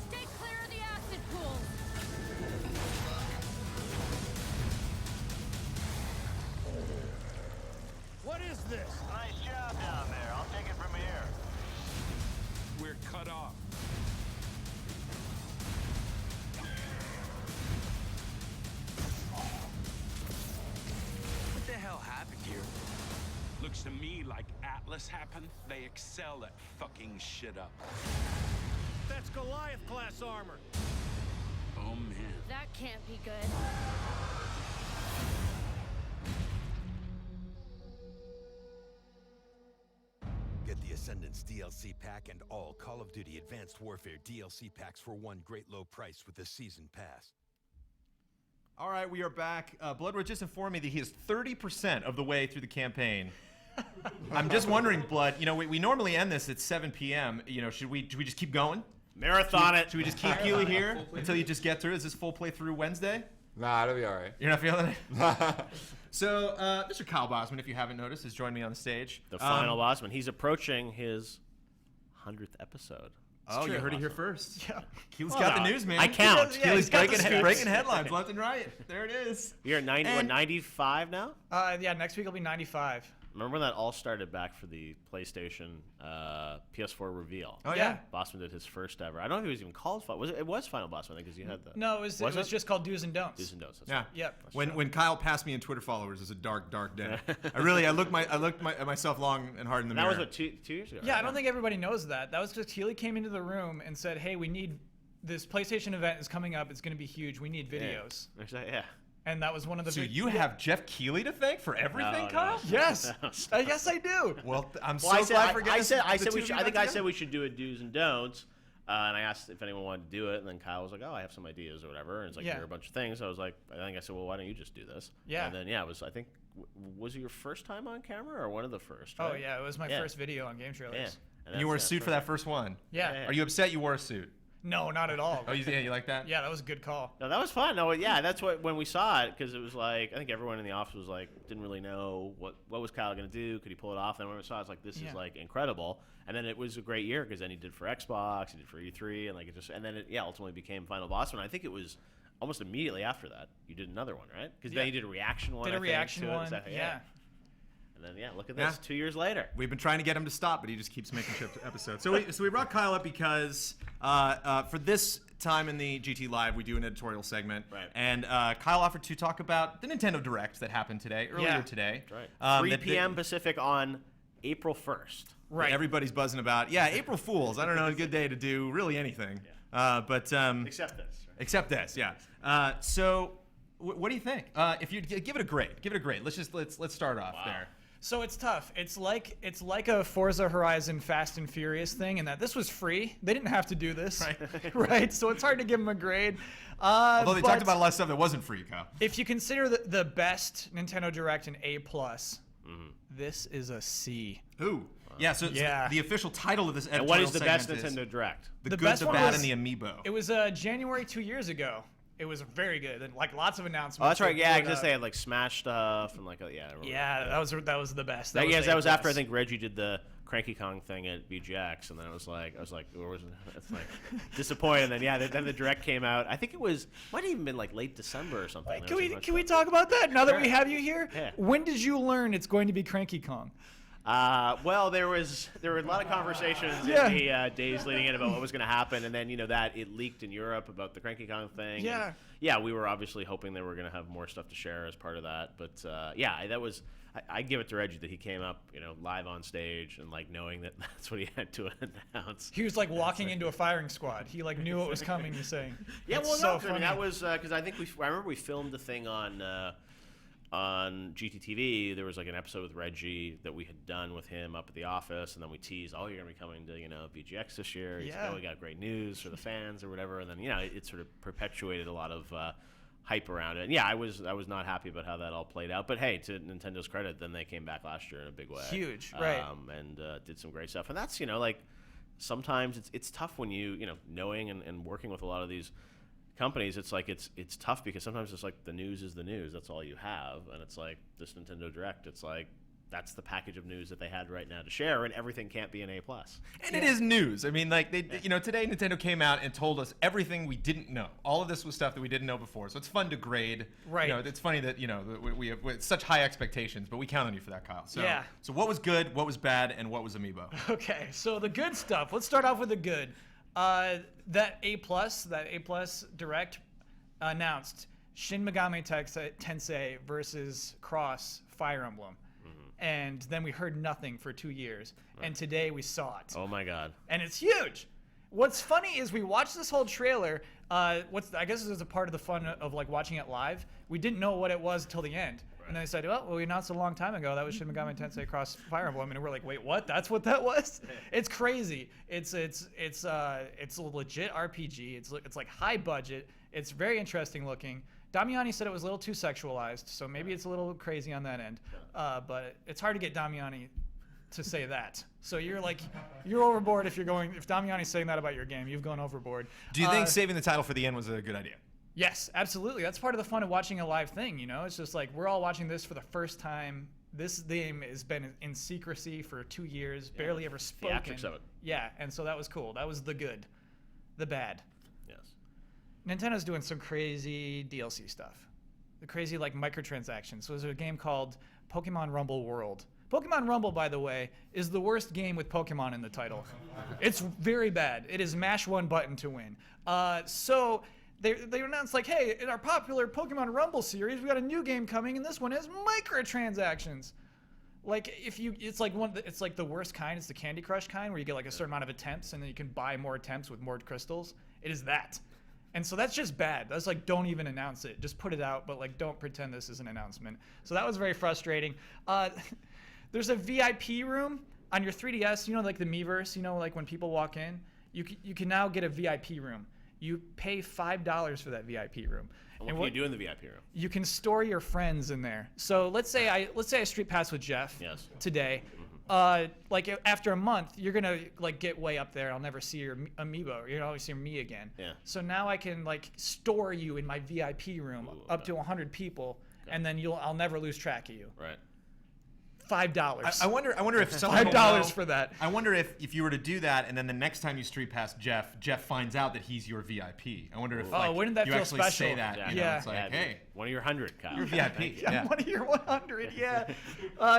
Stay clear of the acid pools. What is this? Nice job down there. I'll take it from here. We're cut off. What the hell happened here? Looks to me like Atlas happened. They excel at fucking shit up. That's Goliath-class armor. Oh, man. That can't be good. Get the Ascendance DLC pack and all Call of Duty Advanced Warfare DLC packs for one great low price with the Season Pass. All right, we are back. Bloodwood just informed me that he is 30% of the way through the campaign. I'm just wondering, Blood, we normally end this at 7 p.m. Should we just keep going? Marathon it. Should we just keep you here until you just get through? Is this full playthrough Wednesday? Nah, it'll be all right. You're not feeling it? So, Mr. Kyle Bosman, if you haven't noticed, has joined me on the stage. The final Bosman. He's approaching his 100th episode. Oh, you heard it here first. Yeah. Keely's got the news, man. I count. Keely's breaking headlines left and right. There it is. You're at 95 now? Yeah, next week will be 95. Remember when that all started back for the PlayStation PS4 reveal? Oh, yeah. Bosman did his first ever. I don't know if it was even called Final. It was Final Bosman, I think, because you had the. No, it was just called Do's and Don'ts. Do's and Don'ts. That's Yeah. right. Yep. When Kyle passed me in Twitter followers, it was a dark, dark day. I looked at myself long and hard in the That mirror. was what, two years ago? Yeah, right? I don't think everybody knows that. That was just Keely came into the room and said, "Hey, we need this PlayStation event is coming up. It's going to be huge. We need videos. Yeah. And that was one of the. So you have Jeff Keighley to thank for everything, No, Kyle? Yes. Yes, I do. Well, I'm Well, so glad for getting I said the we two should, of I you think back I said together. we should do a do's and don'ts. And I asked if anyone wanted to do it, and then Kyle was like, "Oh, I have some ideas or whatever." And it's like, Yeah. "Here are a bunch of things." So I was like, I think I said, "Well, why don't you just do this?" Yeah. And then it was. I think was it your first time on camera or one of the first? Oh right? yeah, it was my first video on GameTrailers. Yeah. And you wore a suit for that first one. Yeah. Are you upset you wore a suit? No, not at all. Oh, you like that? Yeah, that was a good call. No, that was fun. No, yeah, that's what when we saw it because it was like I think everyone in the office was like didn't really know what was Kyle gonna do. Could he pull it off? And when we saw it, it's like this is like incredible. And then it was a great year because then he did for Xbox, he did for E3, and like it just and then it ultimately became Final Boss. And I think it was almost immediately after that you did another one, right? Because then you did a reaction one. Did a I think, reaction to it. one. Exactly, Yeah. And then look at this. 2 years later. We've been trying to get him to stop, but he just keeps making episodes. So we brought Kyle up because for this time in the GT Live, we do an editorial segment. Right. And Kyle offered to talk about the Nintendo Direct that happened earlier today. Right. 3 p.m. Pacific on April 1st. Right. Everybody's buzzing about. Yeah, April Fools. I don't know, a good day to do really anything. But Except this. Right? except this, yeah. So what do you think? If you give it a grade, let's start off there. So it's tough. It's like a Forza Horizon Fast and Furious thing, in that this was free. They didn't have to do this, right? So it's hard to give them a grade. Although they talked about a lot of stuff that wasn't free, Kyle. If you consider the best Nintendo Direct an A+, this is a C. Ooh. Yeah, so the official title of this editorial And what is the best segment Nintendo Direct? The Good, best the one Bad, was- and the Amiibo. It was January 2 years ago. It was very good, and like lots of announcements. Oh, that's right. that Yeah, blew it because up. they had like Smash stuff and like Yeah, that was the best. That was was after I A+. think Reggie did the Cranky Kong thing at VGX, and then I was like, it's like disappointed. And then the Direct came out. I think it might have even been like late December or something. Can we talk about that now that we have you here? Yeah. When did you learn it's going to be Cranky Kong? Well, there were a lot of conversations in the days leading in about what was going to happen, and then that it leaked in Europe about the Cranky Kong thing. Yeah. And, yeah, we were obviously hoping they were going to have more stuff to share as part of that, but that was. I give it to Reggie that he came up, live on stage and like knowing that that's what he had to announce. He was like walking into a firing squad. He like knew what was coming to say. Yeah, That's well, so no, funny. I mean, that was because I think I remember we filmed the thing on GTTV. There was like an episode with Reggie that we had done with him up at the office, and then we teased, "Oh, you're gonna be coming to VGX this year." He's like, "Oh, we got great news for the fans or whatever," and then it sort of perpetuated a lot of hype around it. And yeah, I was not happy about how that all played out. But hey, to Nintendo's credit, then they came back last year in a big way. Huge, right? And did some great stuff. And that's like sometimes it's tough when knowing and working with a lot of these companies. It's like it's tough because sometimes it's like the news is the news. That's all you have, and it's like this Nintendo Direct. It's like that's the package of news that they had right now to share, and everything can't be an A+. And it is news. I mean, like today Nintendo came out and told us everything we didn't know. All of this was stuff that we didn't know before. So it's fun to grade. Right. It's funny that we have such high expectations, but we count on you for that, Kyle. So, Yeah. So what was good? What was bad? And what was Amiibo? Okay, so the good stuff. Let's start off with the good. That A+ Direct announced Shin Megami Tensei versus Cross Fire Emblem. And then we heard nothing for 2 years. And today we saw it. Oh my God. And it's huge. What's funny is we watched this whole trailer. I guess this is a part of the fun of like watching it live. We didn't know what it was until the end. And then they said, well, we announced it a long time ago. That was Shin Megami Tensei Cross Fire Emblem. And we're like, wait, what? That's what that was? It's crazy. It's a legit RPG. It's like high budget. It's very interesting looking. Damiani said it was a little too sexualized, so maybe it's a little crazy on that end. But it's hard to get Damiani to say that. So you're overboard if Damiani's saying that about your game. You've gone overboard. Do you think saving the title for the end was a good idea? Yes, absolutely. That's part of the fun of watching a live thing. It's just like we're all watching this for the first time. This game has been in secrecy for 2 years, barely ever spoken. Theatrics of it. Yeah, and so that was cool. That was the good. The bad. Yes. Nintendo's doing some crazy DLC stuff. The crazy like microtransactions. So there's a game called Pokemon Rumble World. Pokemon Rumble, by the way, is the worst game with Pokemon in the title. It's very bad. It is mash one button to win. So they announced like, hey, in our popular Pokemon Rumble series, we got a new game coming, and this one has microtransactions. Like it's like the worst kind. It's the Candy Crush kind, where you get like a certain amount of attempts, and then you can buy more attempts with more crystals. It is that. And so that's just bad. That's like, don't even announce it. Just put it out, but like, don't pretend this is an announcement. So that was very frustrating. There's a VIP room on your 3DS, you know, like the Miiverse, you know, like when people walk in, you can now get a VIP room. You pay $5 for that VIP room. And what can you do in the VIP room? You can store your friends in there. So let's say I street pass with Jeff today. Like after a month, you're gonna like get way up there. I'll never see your amiibo. You're always see me again. Yeah. So now I can like store you in my VIP room up to 100 people, and then I'll never lose track of you. Right. $5. I wonder if someone $5 for that. I wonder if you were to do that, and then the next time you street pass Jeff finds out that he's your VIP. I wonder if wouldn't that you feel actually special? say that. Yeah. You know, it's like, hey, one of your 100, Kyle. you're VIP. Yeah, one of your 100. Yeah.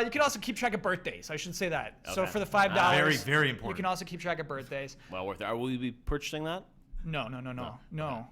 You can also keep track of birthdays. I should say that. So Okay. for the $5, Very, very important. You can also keep track of birthdays. Well worth it. Will you be purchasing that? No.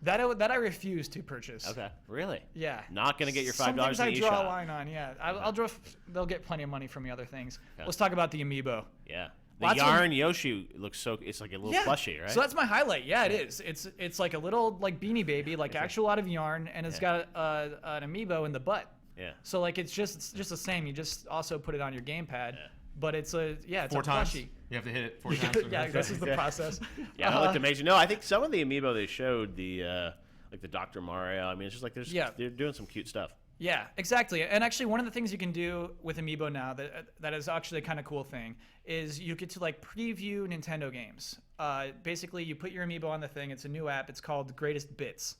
That I refuse to purchase. Okay. Really? Yeah. Not gonna get your $5 Some things I in draw eShop. a line on. Yeah. I'll draw. They'll get plenty of money from me. Other things. Let's talk about the amiibo. Yeah. The Lots of- yarn Yoshi looks so. It's like a little plushie, right? So that's my highlight. Yeah, it is. It's like a little like Beanie Baby, like actual out of yarn, and it's got an amiibo in the butt. Yeah. So like it's just the same. You just also put it on your gamepad. Yeah. But it's a it's 4 a times. plushie. You have to hit it 4 times. Yeah, this is the process. Yeah, it looked amazing. No, I think some of the amiibo they showed, the like the Dr. Mario. I mean, it's just like they're doing some cute stuff. Yeah, exactly. And actually, one of the things you can do with Amiibo now that is actually a kind of cool thing is you get to like preview Nintendo games. Basically, you put your Amiibo on the thing. It's a new app. It's called Greatest Bits,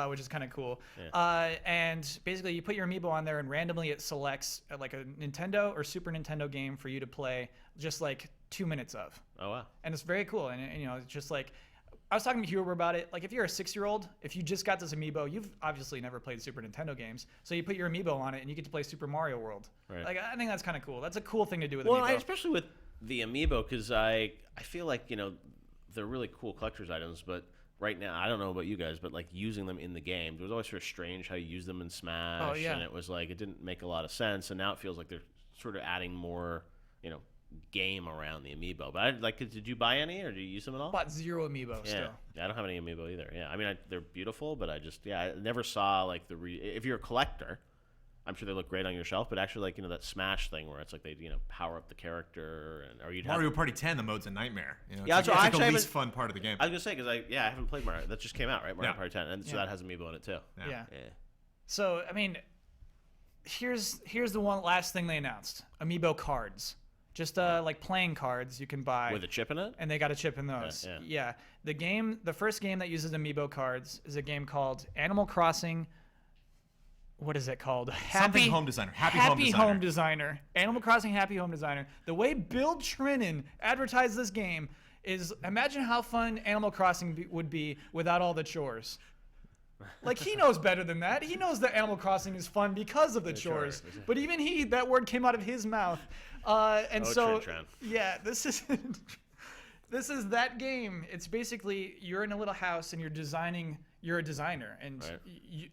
which is kind of cool. Yeah. And basically, you put your Amiibo on there, and randomly it selects like a Nintendo or Super Nintendo game for you to play just like 2 minutes of. Oh wow! And it's very cool. And you know, it's just like. I was talking to Huber about it. Like, if you're a 6-year-old, if you just got this Amiibo, you've obviously never played Super Nintendo games. So you put your Amiibo on it, and you get to play Super Mario World. Right. Like, I think that's kind of cool. That's a cool thing to do with Well, Amiibo. especially with the Amiibo, because I feel like, you know, they're really cool collector's items, but right now, I don't know about you guys, but like using them in the game, it was always sort of strange how you use them in Smash. Oh, yeah. And it was like, it didn't make a lot of sense. And now it feels like they're sort of adding more, you know, game around the Amiibo. But did you buy any, or do you use them at all? Bought 0 Amiibo still. Yeah, I don't have any Amiibo either. Yeah, I mean, they're beautiful, but I never saw like if you're a collector, I'm sure they look great on your shelf, but actually, like, you know, that Smash thing where it's like they, you know, power up the character, or you'd Mario Party 10, the mode's a nightmare. You know, yeah, it's so like I the least fun part of the game. I was gonna say because I haven't played Mario. That just came out, right? Mario Party 10, and so that has Amiibo in it too. Yeah. So I mean, here's the one last thing they announced: Amiibo cards. Just like playing cards you can buy with a chip in it, and they got a chip in those. Yeah. The first game that uses Amiibo cards is a game called Animal Crossing. What is it called? Something Home Designer. Happy Home Designer. Animal Crossing Happy Home Designer. The way Bill Trinan advertised this game is, imagine how fun Animal Crossing would be without all the chores. Like, he knows better than that. He knows that Animal Crossing is fun because of the chores. But even that word came out of his mouth. Yeah, this is that game. It's basically, you're in a little house and you're a designer, and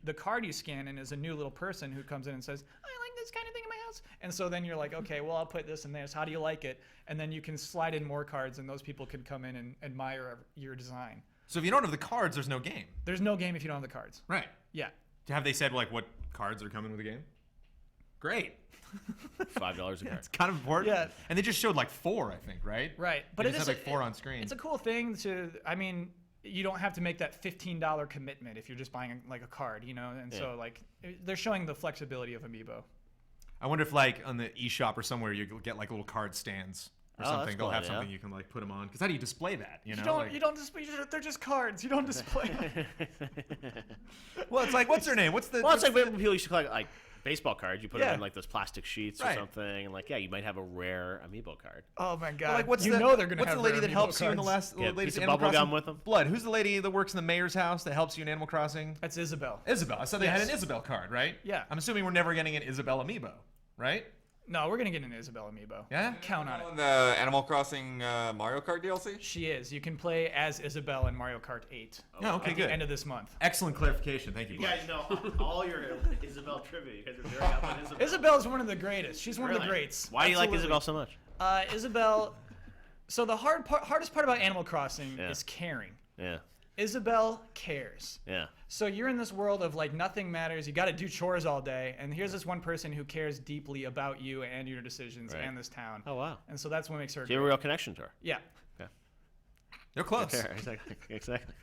the card you scan in is a new little person who comes in and says, I like this kind of thing in my house. And so then you're like, okay, well, I'll put this in this. How do you like it? And then you can slide in more cards, and those people can come in and admire your design. So if you don't have the cards, there's no game. There's no game if you don't have the cards. Right. Yeah. Have they said like what cards are coming with the game? Great. $5 a card. It's kind of important. Yeah. And they just showed like 4, I think, right? Right. But it just had like 4 on screen. It's a cool thing I mean, you don't have to make that $15 commitment if you're just buying like a card, you know? And so like they're showing the flexibility of Amiibo. I wonder if like on the eShop or somewhere you get like little card stands. Or something. They'll have something you can like put them on. Because how do you display that? You don't display. They're just cards. You don't display them. Well, it's like, what's their name? It's like when people used to collect like baseball cards. You put them in like those plastic sheets or Right. something, and like you might have a rare Amiibo card. Oh my god! Well, like what's they're gonna what's have the lady rare that Amiibo helps you in the cards. last Get a latest piece of Animal bubble Crossing? gum with them? Blood. Who's the lady that works in the mayor's house that helps you in Animal Crossing? That's Isabel. Isabel. I said they had an Isabel card, right? Yeah. I'm assuming we're never getting an Isabel Amiibo, right? No, we're gonna get an Isabel Amiibo. Yeah? Count on it. On the Animal Crossing Mario Kart DLC? She is. You can play as Isabel in Mario Kart 8. Oh, okay, at good. the end of this month. Excellent clarification. Thank you, You Blake. guys know all your Isabel trivia. You guys are very up on Isabel. Isabel is one of the greatest. She's one of the greats. Why do you like Absolutely. Isabel so much? Isabel. So the hardest part about Animal Crossing is caring. Yeah. Isabel cares. Yeah. So you're in this world of like nothing matters. You got to do chores all day, and here's this one person who cares deeply about you and your decisions Right. and this town. Oh wow. And so that's what makes her. Do you have a real connection to her? Yeah. They're close. Okay, exactly.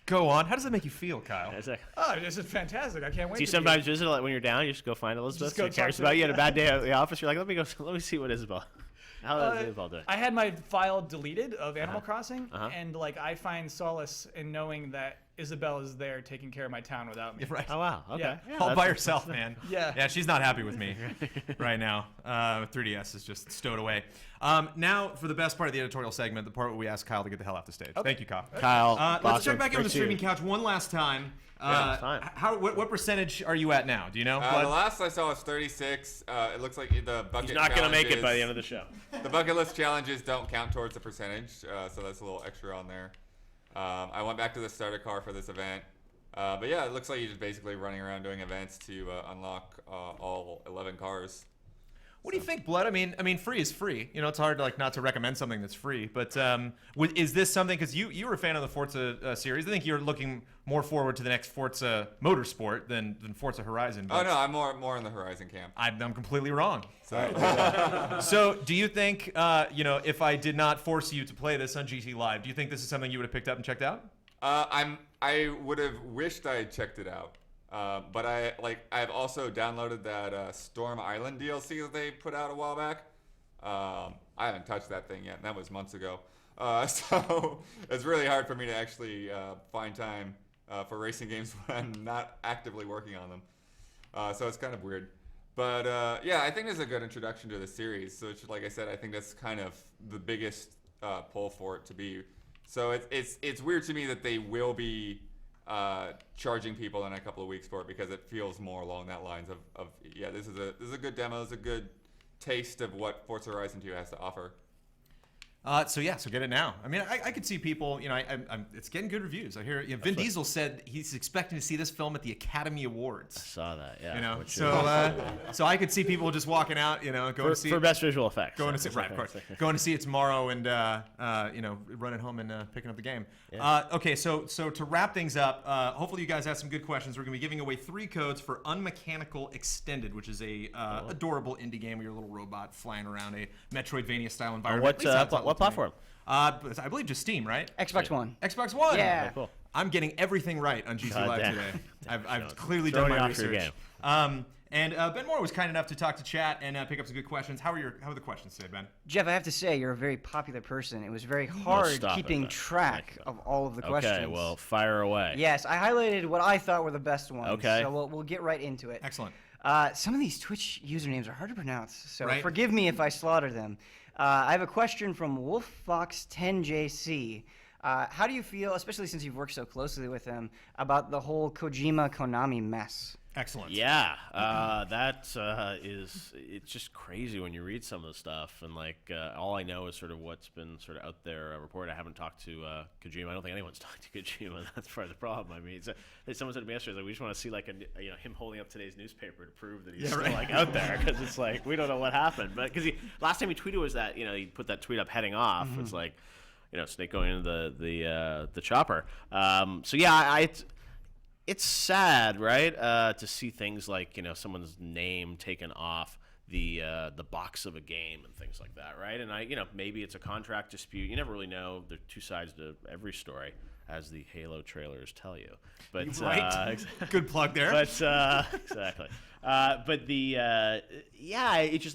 Go on. How does that make you feel, Kyle? Exactly. Oh, this is fantastic. I can't wait. Do you to sometimes visit like, when you're down? You just go find Elizabeth. Just go She cares talk to about her. you. Had a bad day at the office. You're like, let me see what Isabel. How is Isabel doing? I had my file deleted of Animal Crossing, Uh-huh. and like I find solace in knowing that Isabel is there taking care of my town without me. Right. Oh wow. Okay. Yeah. All by herself, man. Yeah. Yeah, she's not happy with me right now. 3DS is just stowed away. Now, for the best part of the editorial segment, the part where we ask Kyle to get the hell off the stage. Thank you, Kyle. Kyle, Let's check Boxer, back in with the great to see you. streaming couch one last time. it's fine. What percentage are you at now? Do you know? The last I saw was 36. It looks like the bucket. He's not gonna make it by the challenges- end of the show. The bucket list challenges don't count towards the percentage, so that's a little extra on there. I went back to the starter car for this event. But yeah, it looks like you're just basically running around doing events to unlock all 11 cars. What do you think, Blood? I mean, free is free. You know, it's hard to not to recommend something that's free. But is this something? Because you were a fan of the Forza series. I think you're looking more forward to the next Forza Motorsport than Forza Horizon. Oh no, I'm more in the Horizon camp. I'm completely wrong. So, So, do you think, if I did not force you to play this on GT Live, do you think this is something you would have picked up and checked out? I would have wished I had checked it out. But I've also downloaded that Storm Island DLC that they put out a while back. I haven't touched that thing yet, and that was months ago. So it's really hard for me to actually find time for racing games when I'm not actively working on them. So it's kind of weird. But yeah, I think this is a good introduction to the series. So like I said, I think that's kind of the biggest pull for it to be. So it's weird to me that they will be charging people in a couple of weeks for it, because it feels more along that lines of yeah, this is a good demo, it's a good taste of what Forza Horizon 2 has to offer. So get it now. I mean, I could see people. It's getting good reviews. I hear Vin Diesel said he's expecting to see this film at the Academy Awards. I saw that. Yeah. So I could see people just walking out. Going to see for best visual effects. Going to see right, of course. Going to see it tomorrow and running home and picking up the game. Yeah. Okay, so to wrap things up, hopefully you guys have some good questions. We're going to be giving away 3 codes for Unmechanical Extended, which is a adorable indie game where you're a little robot flying around a Metroidvania style environment. What platform? I believe just Steam, right? Xbox One. Xbox One. Yeah. Okay, cool. I'm getting everything right on GT God Live damn. today. I've clearly Throwing done you my off your research. And Ben Moore was kind enough to talk to chat and pick up some good questions. How are the questions today, Ben? Jeff, I have to say, you're a very popular person. It was very hard stop it, keeping Ben. track of all of the questions. Okay, well, fire away. Yes, I highlighted what I thought were the best ones. Okay. So we'll get right into it. Excellent. Some of these Twitch usernames are hard to pronounce, so Right. forgive me if I slaughter them. I have a question from WolfFox10JC. How do you feel, especially since you've worked so closely with him, about the whole Kojima-Konami mess? Excellent. Yeah, it's just crazy when you read some of the stuff, and all I know is sort of what's been sort of out there reported. I haven't talked to Kojima. I don't think anyone's talked to Kojima. That's part of the problem. I mean, someone said to me yesterday, we just want to see him holding up today's newspaper to prove that he's still out there, because it's like we don't know what happened. But because last time he tweeted was that he put that tweet up heading off. It's like Snake going into the chopper. So yeah, it's sad, right, to see things like someone's name taken off the box of a game and things like that, right? And maybe it's a contract dispute. You never really know. There are 2 sides to every story, as the Halo trailers tell you. But Good plug there. But exactly. But it's just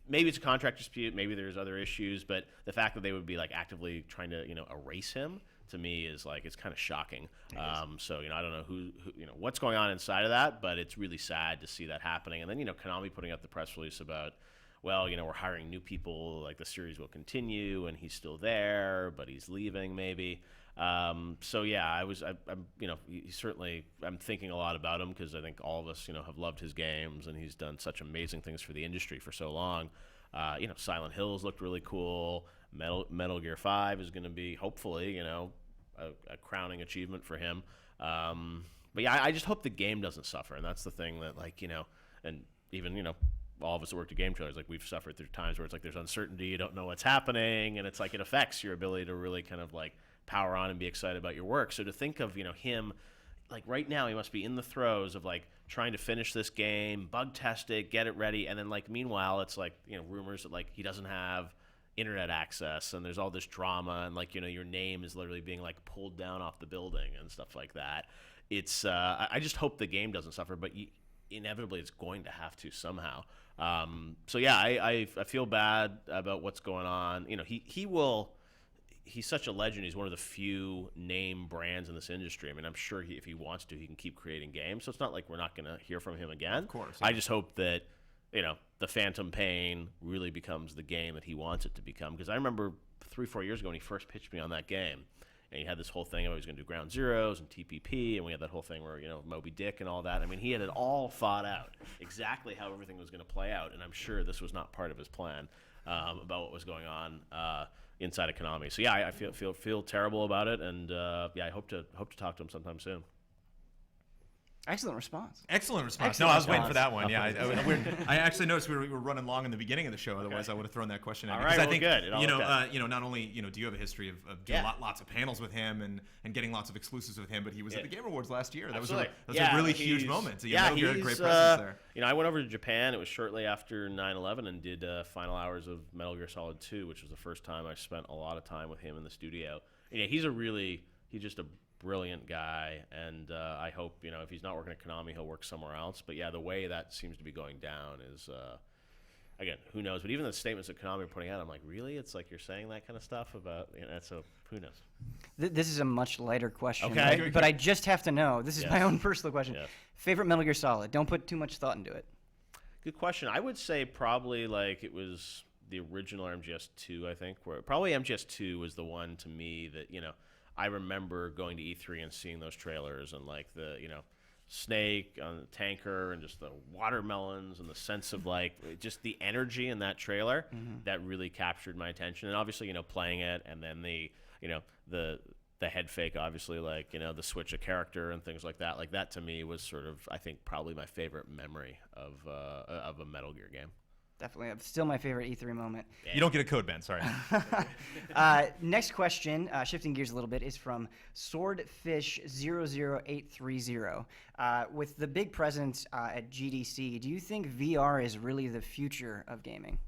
maybe it's a contract dispute. Maybe there's other issues. But the fact that they would be actively trying to erase him, to me, is it's kind of shocking. So I don't know who what's going on inside of that, but it's really sad to see that happening. And then Konami putting out the press release about, well, we're hiring new people, the series will continue, and he's still there, but he's leaving maybe. So yeah, I'm thinking a lot about him, because I think all of us have loved his games, and he's done such amazing things for the industry for so long. Silent Hills looked really cool. Metal Gear 5 is going to be hopefully a crowning achievement for him. But yeah, I just hope the game doesn't suffer, and that's the thing that and even all of us that worked at GameTrailers, we've suffered through times where it's there's uncertainty, you don't know what's happening, and it's it affects your ability to really kind of power on and be excited about your work. So to think of, him, like right now he must be in the throes of like trying to finish this game, bug test it, get it ready, and then like meanwhile it's like, rumors that like he doesn't have internet access and there's all this drama and like, your name is literally being like pulled down off the building and stuff like that. It's I just hope the game doesn't suffer, but inevitably it's going to have to somehow. So yeah, I feel bad about what's going on. He's such a legend. He's one of the few name brands in this industry. I mean, I'm sure if he wants to, he can keep creating games. So it's not like we're not going to hear from him again. Of course. Yeah. I just hope that, the Phantom Pain really becomes the game that he wants it to become. Because I remember 3-4 years ago when he first pitched me on that game, and he had this whole thing about he was going to do Ground Zeroes and TPP, and we had that whole thing where, Moby Dick and all that. I mean, he had it all thought out, exactly how everything was going to play out, and I'm sure this was not part of his plan about what was going on inside of Konami. So yeah, I feel terrible about it, and I hope to talk to him sometime soon. Excellent response. Excellent response. Excellent No, I was waiting response. for that one. Yeah, I actually noticed we were running long in the beginning of the show. Otherwise, I would have thrown that question in. All Because right, I think good. It all worked out. Not only do you have a history of doing lots of panels with him and getting lots of exclusives with him, but he was at the Game Awards last year. That was a really huge moment. So you had a great presence there. I went over to Japan. It was shortly after 9/11 and did final hours of Metal Gear Solid 2, which was the first time I spent a lot of time with him in the studio. He's just a brilliant guy, and I hope if he's not working at Konami, he'll work somewhere else. But yeah, the way that seems to be going down is again, who knows? But even the statements that Konami are putting out, I'm like, really? It's like you're saying that kind of stuff about so who knows? This is a much lighter question, Okay. but I just have to know. This is my own personal question. Yes. Favorite Metal Gear Solid? Don't put too much thought into it. Good question. I would say probably like it was the original MGS2, I think. Where probably MGS2 was the one to me that I remember going to E3 and seeing those trailers and like the Snake on the tanker and just the watermelons and the sense of like just the energy in that trailer that really captured my attention. And obviously playing it and then the head fake, obviously, like the switch of character and things like that to me was sort of, I think, probably my favorite memory of a Metal Gear game. Definitely. Still my favorite E3 moment. You don't get a code ban, sorry. Next question, shifting gears a little bit, is from Swordfish00830. With the big presence at GDC, do you think VR is really the future of gaming?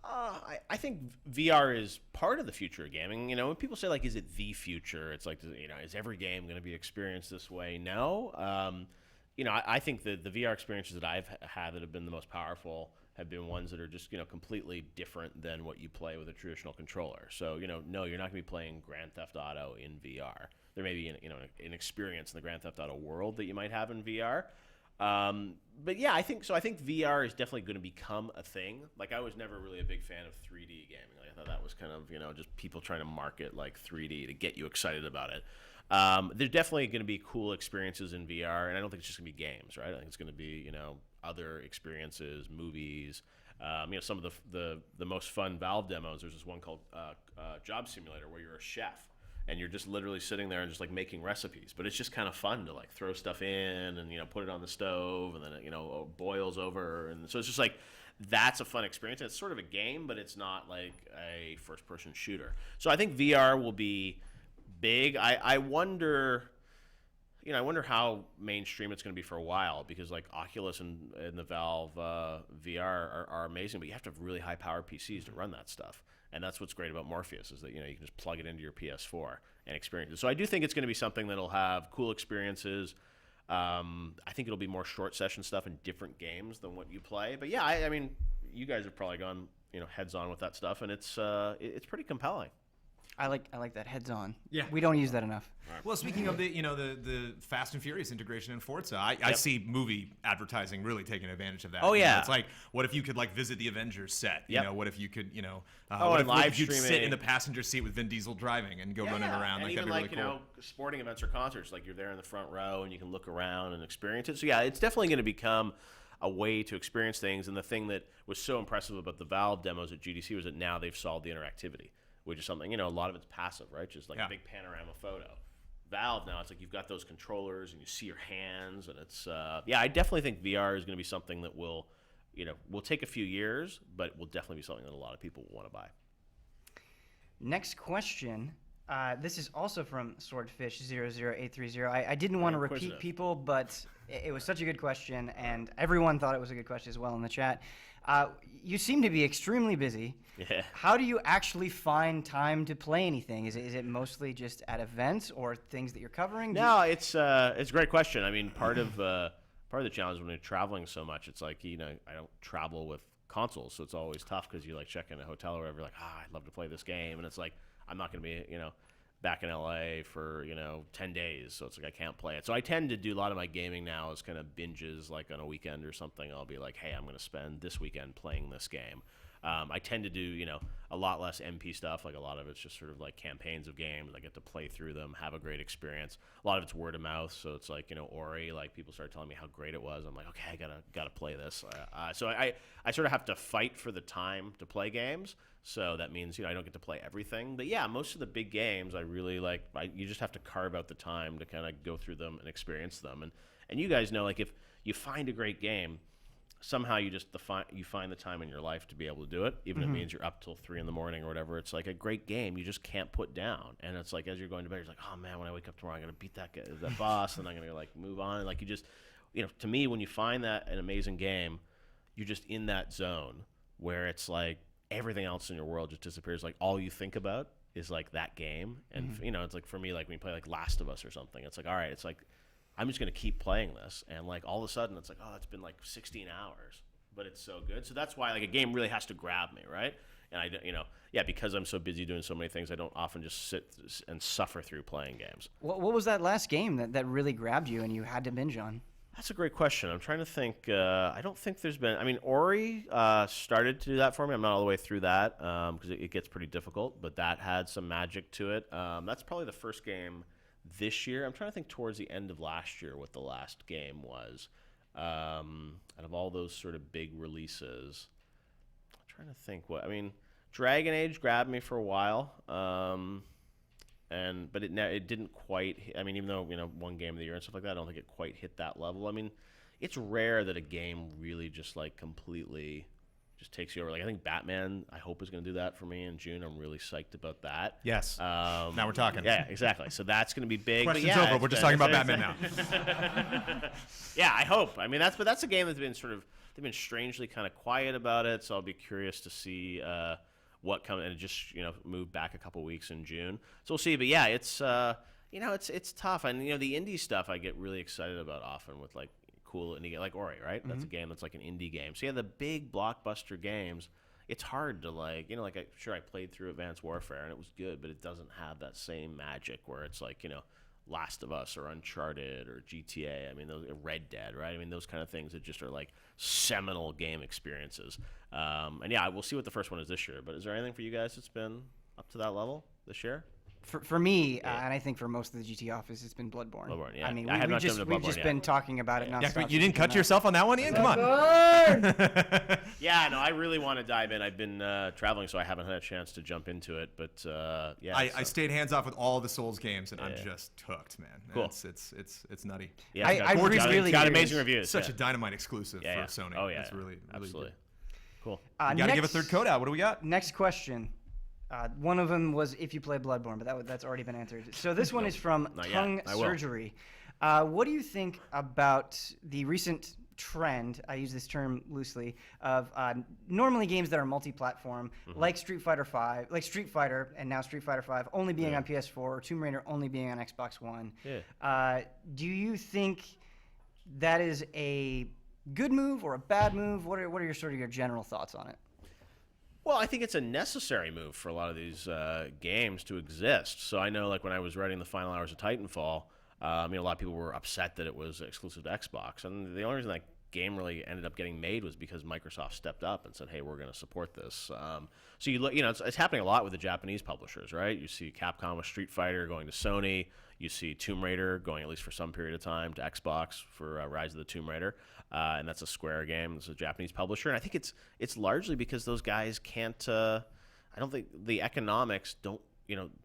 I think VR is part of the future of gaming. When people say, like, is it the future? It's like, is every game going to be experienced this way? No. I think the VR experiences that I've had that have been the most powerful have been ones that are just, completely different than what you play with a traditional controller. So, no, you're not going to be playing Grand Theft Auto in VR. There may be, an experience in the Grand Theft Auto world that you might have in VR. But yeah, I think VR is definitely going to become a thing. Like, I was never really a big fan of 3D gaming. Like, I thought that was kind of, just people trying to market like 3D to get you excited about it. There's definitely going to be cool experiences in VR, and I don't think it's just going to be games, right? I think it's going to be, other experiences, movies. Some of the most fun Valve demos. There's this one called Job Simulator where you're a chef and you're just literally sitting there and just like making recipes. But it's just kind of fun to like throw stuff in and put it on the stove and then it boils over, and so it's just like that's a fun experience. It's sort of a game, but it's not like a first-person shooter. So I think VR will be big. I wonder how mainstream it's going to be for a while, because like Oculus and the Valve VR are amazing, but you have to have really high-powered PCs to run that stuff. And that's what's great about Morpheus is that you can just plug it into your PS4 and experience it. So I do think it's going to be something that'll have cool experiences. I think it'll be more short session stuff in different games than what you play. But yeah, I mean, you guys have probably gone heads on with that stuff, and it's pretty compelling. I like that heads on. Yeah. We don't use that enough. Well, speaking of the Fast and Furious integration in Forza, I see movie advertising really taking advantage of that. Oh, yeah. It's like, what if you could like visit the Avengers set? What if you could, and live if you could sit streaming. in the passenger seat with Vin Diesel driving and go running around? And Like, even that'd be really cool. sporting events or concerts, like you're there in the front row and you can look around and experience it. So yeah, it's definitely going to become a way to experience things. And the thing that was so impressive about the Valve demos at GDC was that now they've solved the interactivity, which is something, a lot of it's passive, right? Just like a big panorama photo. Valve now, it's like you've got those controllers and you see your hands, and it's, I definitely think VR is going to be something that will take a few years, but will definitely be something that a lot of people will want to buy. Next question This is also from Swordfish00830. I didn't want to repeat inquisitive. people, but it was such a good question, and everyone thought it was a good question as well in the chat. You seem to be extremely busy. Yeah. How do you actually find time to play anything? Is it mostly just at events or things that you're covering? No, it's a great question. I mean, part of the challenge when you're traveling so much, it's like, you know, I don't travel with consoles, so it's always tough because you like check in a hotel or whatever, like, I'd love to play this game, and it's like I'm not going to be, you know, back in LA for, you know, 10 days, so it's like I can't play it. So I tend to do a lot of my gaming now as kind of binges, like on a weekend or something. I'll be like, hey, I'm going to spend this weekend playing this game. I tend to do, you know, a lot less MP stuff. Like a lot of it's just sort of like campaigns of games. I get to play through them, have a great experience. A lot of it's word of mouth. So it's like, you know, Ori, like people start telling me how great it was. I'm like, okay, I gotta play this. So I sort of have to fight for the time to play games. So that means, you know, I don't get to play everything. But yeah, most of the big games I really like. You just have to carve out the time to kind of go through them and experience them. And you guys know, like if you find a great game, somehow you just find the time in your life to be able to do it, even if it means you're up till 3 a.m. or whatever. It's like a great game you just can't put down, and it's like as you're going to bed, you're like, oh man, when I wake up tomorrow, I'm gonna beat that guy, that boss, and I'm gonna like move on. And like you just, you know, to me, when you find that an amazing game, you're just in that zone where it's like everything else in your world just disappears. Like all you think about is like that game, and you know, it's like for me, like when you play like Last of Us or something, it's like all right, it's like I'm just going to keep playing this. And like all of a sudden it's like, oh, it's been like 16 hours, but it's so good. So that's why like a game really has to grab me, right? And I, you know, yeah, because I'm so busy doing so many things, I don't often just sit and suffer through playing games. What was that last game that really grabbed you and you had to binge on? That's a great question. I'm trying to think. I don't think there's been, I mean, Ori started to do that for me. I'm not all the way through that because it gets pretty difficult, but that had some magic to it. That's probably the first game this year. I'm trying to think towards the end of last year what the last game was. Out of all those sort of big releases, I'm trying to think what. I mean, Dragon Age grabbed me for a while, but it didn't quite. I mean, even though, you know, one game of the year and stuff like that, I don't think it quite hit that level. I mean, it's rare that a game really just like completely just takes you over. Like I think Batman, I hope, is going to do that for me in June. I'm really psyched about that. Yes. Now we're talking. Yeah, exactly. So that's going to be big. Question's but yeah, over. We're just talking about Batman now. Yeah, I hope. I mean, that's a game that's been they've been strangely kind of quiet about it. So I'll be curious to see what comes. And it just, you know, moved back a couple weeks in June. So we'll see. But yeah, it's you know, it's tough. And you know, the indie stuff I get really excited about often with like cool indie game like Ori, right? That's a game that's like an indie game. So yeah, the big blockbuster games, it's hard to like, you know, like I played through Advanced Warfare and it was good, but it doesn't have that same magic where it's like, you know, Last of Us or Uncharted or GTA. I mean, those Red Dead, right? I mean, those kind of things that just are like seminal game experiences. And yeah, we'll see what the first one is this year. But is there anything for you guys that's been up to that level this year? For me, and I think for most of the GT office, it's been Bloodborne. Bloodborne, yeah. I mean, I have not done the we've Bloodborne just yet. been talking about it Yeah, nonstop. you didn't cut yourself on that one, Ian? Come on. Yeah, no, I really want to dive in. I've been traveling, so I haven't had a chance to jump into it. But yeah, I stayed hands off with all the Souls games, and I'm just hooked, man. Cool. It's nutty. Yeah, I really it's got do. amazing reviews. Such a dynamite exclusive Yeah, for Sony. Oh yeah, It's really absolutely good. cool. You gotta give a third code out. What do we got? Next question. One of them was if you play Bloodborne, but that's already been answered. So this one is from not yet. Tongue I will. Surgery. What do you think about the recent trend, I use this term loosely, of normally games that are multi-platform, like Street Fighter, and now Street Fighter 5 only being on PS4, or Tomb Raider only being on Xbox One. Yeah. Do you think that is a good move or a bad move? What are your general thoughts on it? Well, I think it's a necessary move for a lot of these games to exist. So I know, like when I was writing the final hours of Titanfall, you know, a lot of people were upset that it was exclusive to Xbox, and the only reason that game really ended up getting made was because Microsoft stepped up and said, "Hey, we're going to support this." So you look, you know, it's happening a lot with the Japanese publishers, right? You see Capcom with Street Fighter going to Sony. You see Tomb Raider going, at least for some period of time, to Xbox for Rise of the Tomb Raider, and that's a Square game. It's a Japanese publisher, and I think it's largely because those guys can't. I don't think the economics don't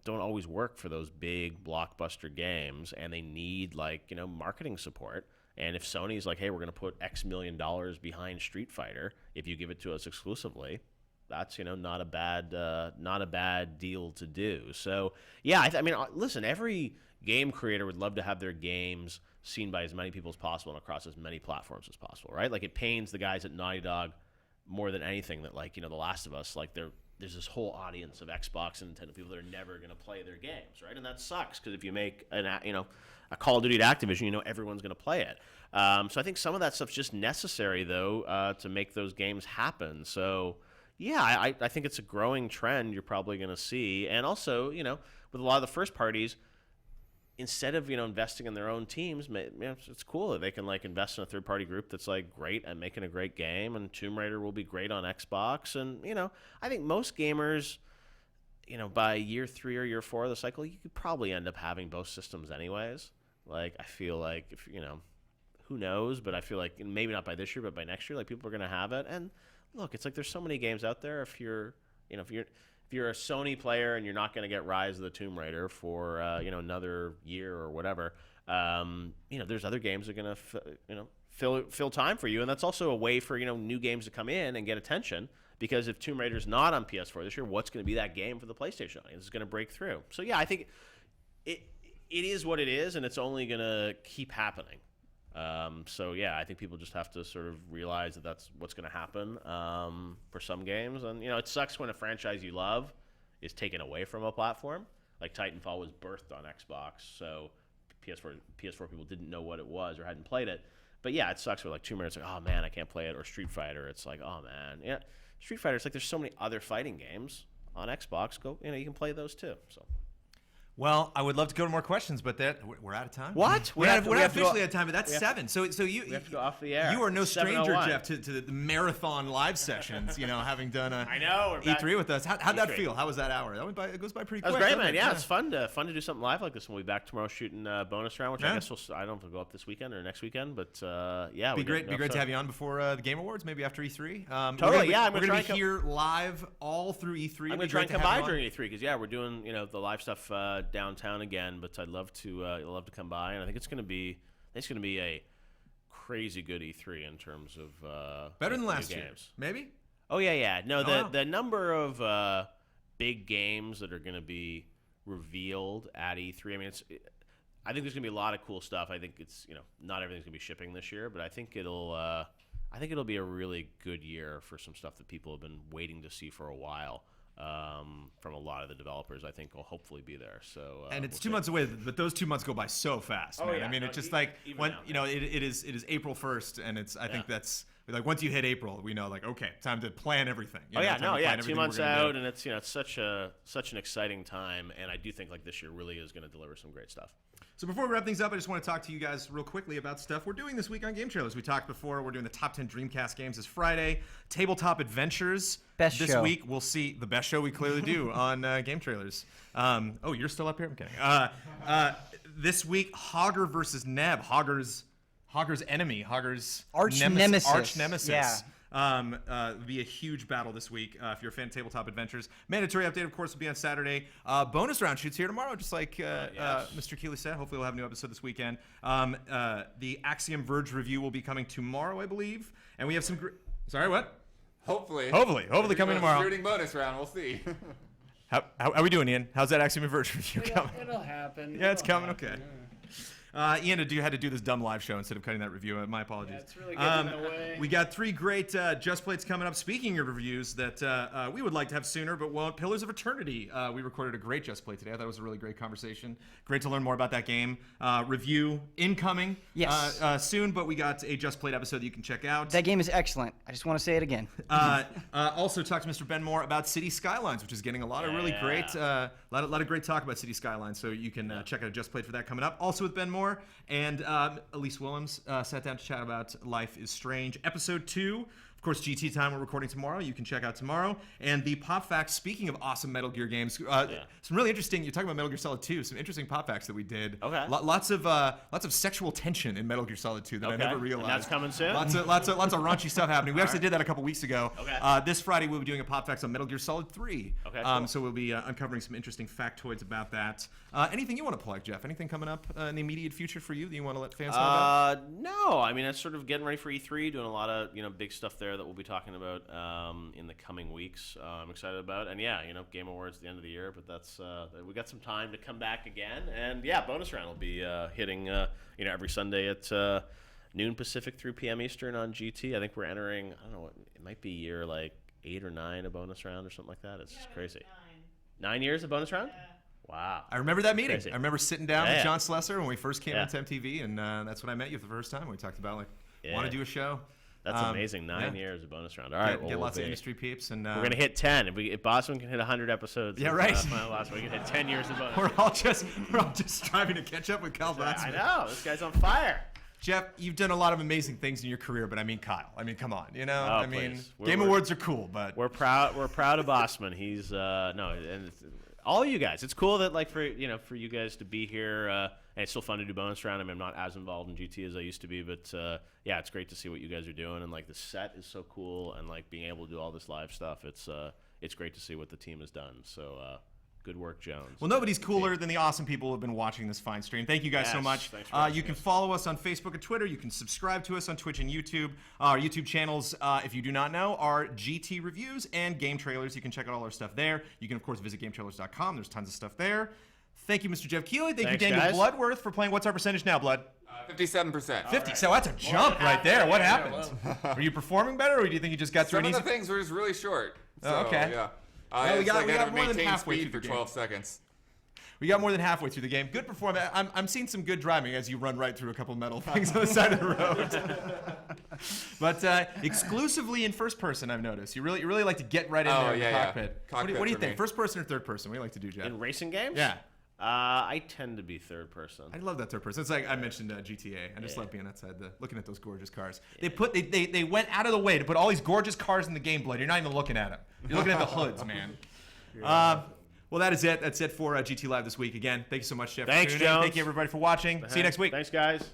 always work for those big blockbuster games, and they need marketing support. And if Sony's like, hey, we're going to put X million dollars behind Street Fighter if you give it to us exclusively, That's not a bad deal to do. So yeah, I mean, listen, every game creator would love to have their games seen by as many people as possible and across as many platforms as possible, right? Like, it pains the guys at Naughty Dog more than anything that, like, The Last of Us, like, there's this whole audience of Xbox and Nintendo people that are never going to play their games, right? And that sucks, because if you make a Call of Duty at Activision, everyone's going to play it. So I think some of that stuff's just necessary, though, to make those games happen. So yeah, I think it's a growing trend you're probably going to see. And also, with a lot of the first parties, instead of investing in their own teams, it's cool that they can like invest in a third-party group that's like great at making a great game. And Tomb Raider will be great on Xbox. And I think most gamers, by year 3 or year 4 of the cycle, you could probably end up having both systems anyways. Like, I feel like if who knows, but I feel like maybe not by this year, but by next year, like, people are going to have it. And look, it's like there's so many games out there. If you're a Sony player and you're not going to get Rise of the Tomb Raider for another year or whatever, there's other games that are going to fill time for you, and that's also a way for new games to come in and get attention. Because if Tomb Raider's not on PS4 this year, what's going to be that game for the PlayStation audience? It's going to break through. So yeah, I think it is what it is, and it's only going to keep happening. So yeah, I think people just have to sort of realize that that's what's going to happen for some games. And it sucks when a franchise you love is taken away from a platform. Like Titanfall was birthed on Xbox, so PS4 people didn't know what it was or hadn't played it. But yeah, it sucks with like Tomb Raider. It's like, oh man, I can't play it. Or Street Fighter, it's like, oh man, yeah, Street Fighter. It's like there's so many other fighting games on Xbox. Go, you can play those too. So. Well, I would love to go to more questions, but we're out of time. What? We're not officially out of time, but that's 7. So you have to go off the air. You are no stranger, 7:01. Jeff, to the marathon live sessions. having done I know, E3 with us. How'd that E3. feel? How was that hour? It goes by pretty That quick. was great, doesn't man. it? Yeah, it's fun to do something live like this. We'll be back tomorrow shooting bonus round, which Yeah. I guess I don't know if it'll go up this weekend or next weekend, but yeah, Be great to have you on before the Game Awards, maybe after E3. Totally, yeah. We're gonna be here live all through E3. I'm gonna try and come by during E3 because we're doing the live stuff downtown again, but I'd love to come by, and I think it's gonna be a crazy good E3 in terms of better than new last year, games. maybe. Oh yeah. No, wow. the number of big games that are gonna be revealed at E3. I mean, I think there's gonna be a lot of cool stuff. I think it's not everything's gonna be shipping this year, but I think it'll be a really good year for some stuff that people have been waiting to see for a while. From a lot of the developers, I think will hopefully be there. So and it's 2 months away, but those 2 months go by so fast, man. yeah. I mean, it's just like when it is April 1st, and I think that's like once you hit April, we know like okay, time to plan everything. 2 months out, and it's it's such an exciting time, and I do think like this year really is going to deliver some great stuff. So before we wrap things up, I just want to talk to you guys real quickly about stuff we're doing this week on Game Trailers. We talked before, we're doing the top 10 Dreamcast games this Friday. Tabletop Adventures. Best this show. week, we'll see the best show we clearly do on Game Trailers. Oh, you're still up here? I'm kidding. This week, Hogger versus Neb. Hogger's enemy. Hogger's Arch nemesis. Arch nemesis. Yeah. Be a huge battle this week if you're a fan of Tabletop Adventures. Mandatory update, of course, will be on Saturday. Bonus round shoots here tomorrow, just like Mr. Keeley said. Hopefully, we'll have a new episode this weekend. The Axiom Verge review will be coming tomorrow, I believe, and we have some. Sorry, what? Hopefully coming tomorrow. Shooting bonus round, we'll see. How are we doing, Ian? How's that Axiom Verge review coming? It'll happen. Yeah, it's It'll coming. happen, Okay. yeah. Ian, you had to do this dumb live show instead of cutting that review. My apologies. Yeah, it's really getting in the way. We got 3 great Just Plates coming up. Speaking of reviews that we would like to have sooner, but won't. Pillars of Eternity. We recorded a great Just Play today. I thought it was a really great conversation. Great to learn more about that game. Review incoming soon, but we got a Just Played episode that you can check out. That game is excellent. I just want to say it again. Also talk to Mr. Ben Moore about City Skylines, which is getting a lot of really great, lot of great talk about City Skylines. So you can check out a Just Played for that coming up. Also with Ben Moore and Elise Willems sat down to chat about Life is Strange episode 2. Of course, GT Time we're recording tomorrow. You can check out tomorrow. And the pop facts, speaking of awesome Metal Gear games, some really interesting, you're talking about Metal Gear Solid 2, some interesting pop facts that we did. Okay. Lots of sexual tension in Metal Gear Solid 2 that I never realized. And that's coming soon? Lots of raunchy stuff happening. We actually did that a couple weeks ago. Okay. This Friday we'll be doing a pop facts on Metal Gear Solid 3. Okay, cool. So we'll be uncovering some interesting factoids about that. Anything you want to plug, Jeff? Anything coming up in the immediate future for you that you want to let fans know about? No. I mean, it's sort of getting ready for E3, doing a lot of big stuff there there that we'll be talking about in the coming weeks. I'm excited about, and yeah, Game Awards at the end of the year, but that's we got some time to come back again, and yeah, bonus round will be hitting every Sunday at noon Pacific, 3 p.m. Eastern on GT. I think we're entering, I don't know, it might be year like 8 or 9 a bonus round or something like that. It's just crazy. 9 years a bonus round? Yeah. Wow. I remember that meeting. Crazy. I remember sitting down with John Slesser when we first came Yeah. onto MTV, and that's when I met you for the first time. We talked about, Yeah. want to do a show. That's amazing. 9 years of bonus round. All right. Get lots of industry peeps. And we're going to hit 10. If Boston can hit 100 episodes, Yeah, right. Last week, we can hit 10 years of bonus we're round. all just striving to catch up with Kyle Blacksmith. I know. This guy's on fire. Jeff, you've done a lot of amazing things in your career, but I mean, Kyle. I mean, come on. I mean, please. Game Awards are cool, but we're proud. We're proud of Bossman. He's and it's, all of you guys. It's cool that for you guys to be here. And it's still fun to do bonus round. I mean, I'm not as involved in GT as I used to be, but yeah, it's great to see what you guys are doing, and the set is so cool, and being able to do all this live stuff. It's great to see what the team has done. So. Good work, Jones. Well, nobody's cooler than the awesome people who have been watching this fine stream. Thank you guys so much. Thanks for watching you can follow us on Facebook and Twitter. You can subscribe to us on Twitch and YouTube. Our YouTube channels, if you do not know, are GT Reviews and Game Trailers. You can check out all our stuff there. You can, of course, visit GameTrailers.com. There's tons of stuff there. Thank you, Mr. Jeff Keighley. Thank you, Daniel guys. Bloodworth, for playing. What's our percentage now, Blood? 57%. 50. So that's a jump right there. What happened? Were you performing better, or do you think you just got through Some an of easy? the things were just really short. So, okay. Yeah. Well, we got to more than maintain halfway speed through for the 12 seconds. We got more than halfway through the game. Good performance. I'm seeing some good driving as you run right through a couple metal things on the side of the road. But exclusively in first person, I've noticed. You really like to get right in there in the cockpit. What do you think? First person or third person? What do you like to do, Jeff? In racing games? Yeah. I tend to be third person. I love that third person. It's like I mentioned GTA. I just love being outside, looking at those gorgeous cars. They went out of the way to put all these gorgeous cars in the game, Blood. You're not even looking at them. You're looking at the hoods, man. Well, that is it. That's it for GT Live this week. Again, thank you so much, Jeff. Thanks, Jones. Thank you, everybody, for watching. See you next week. Thanks, guys.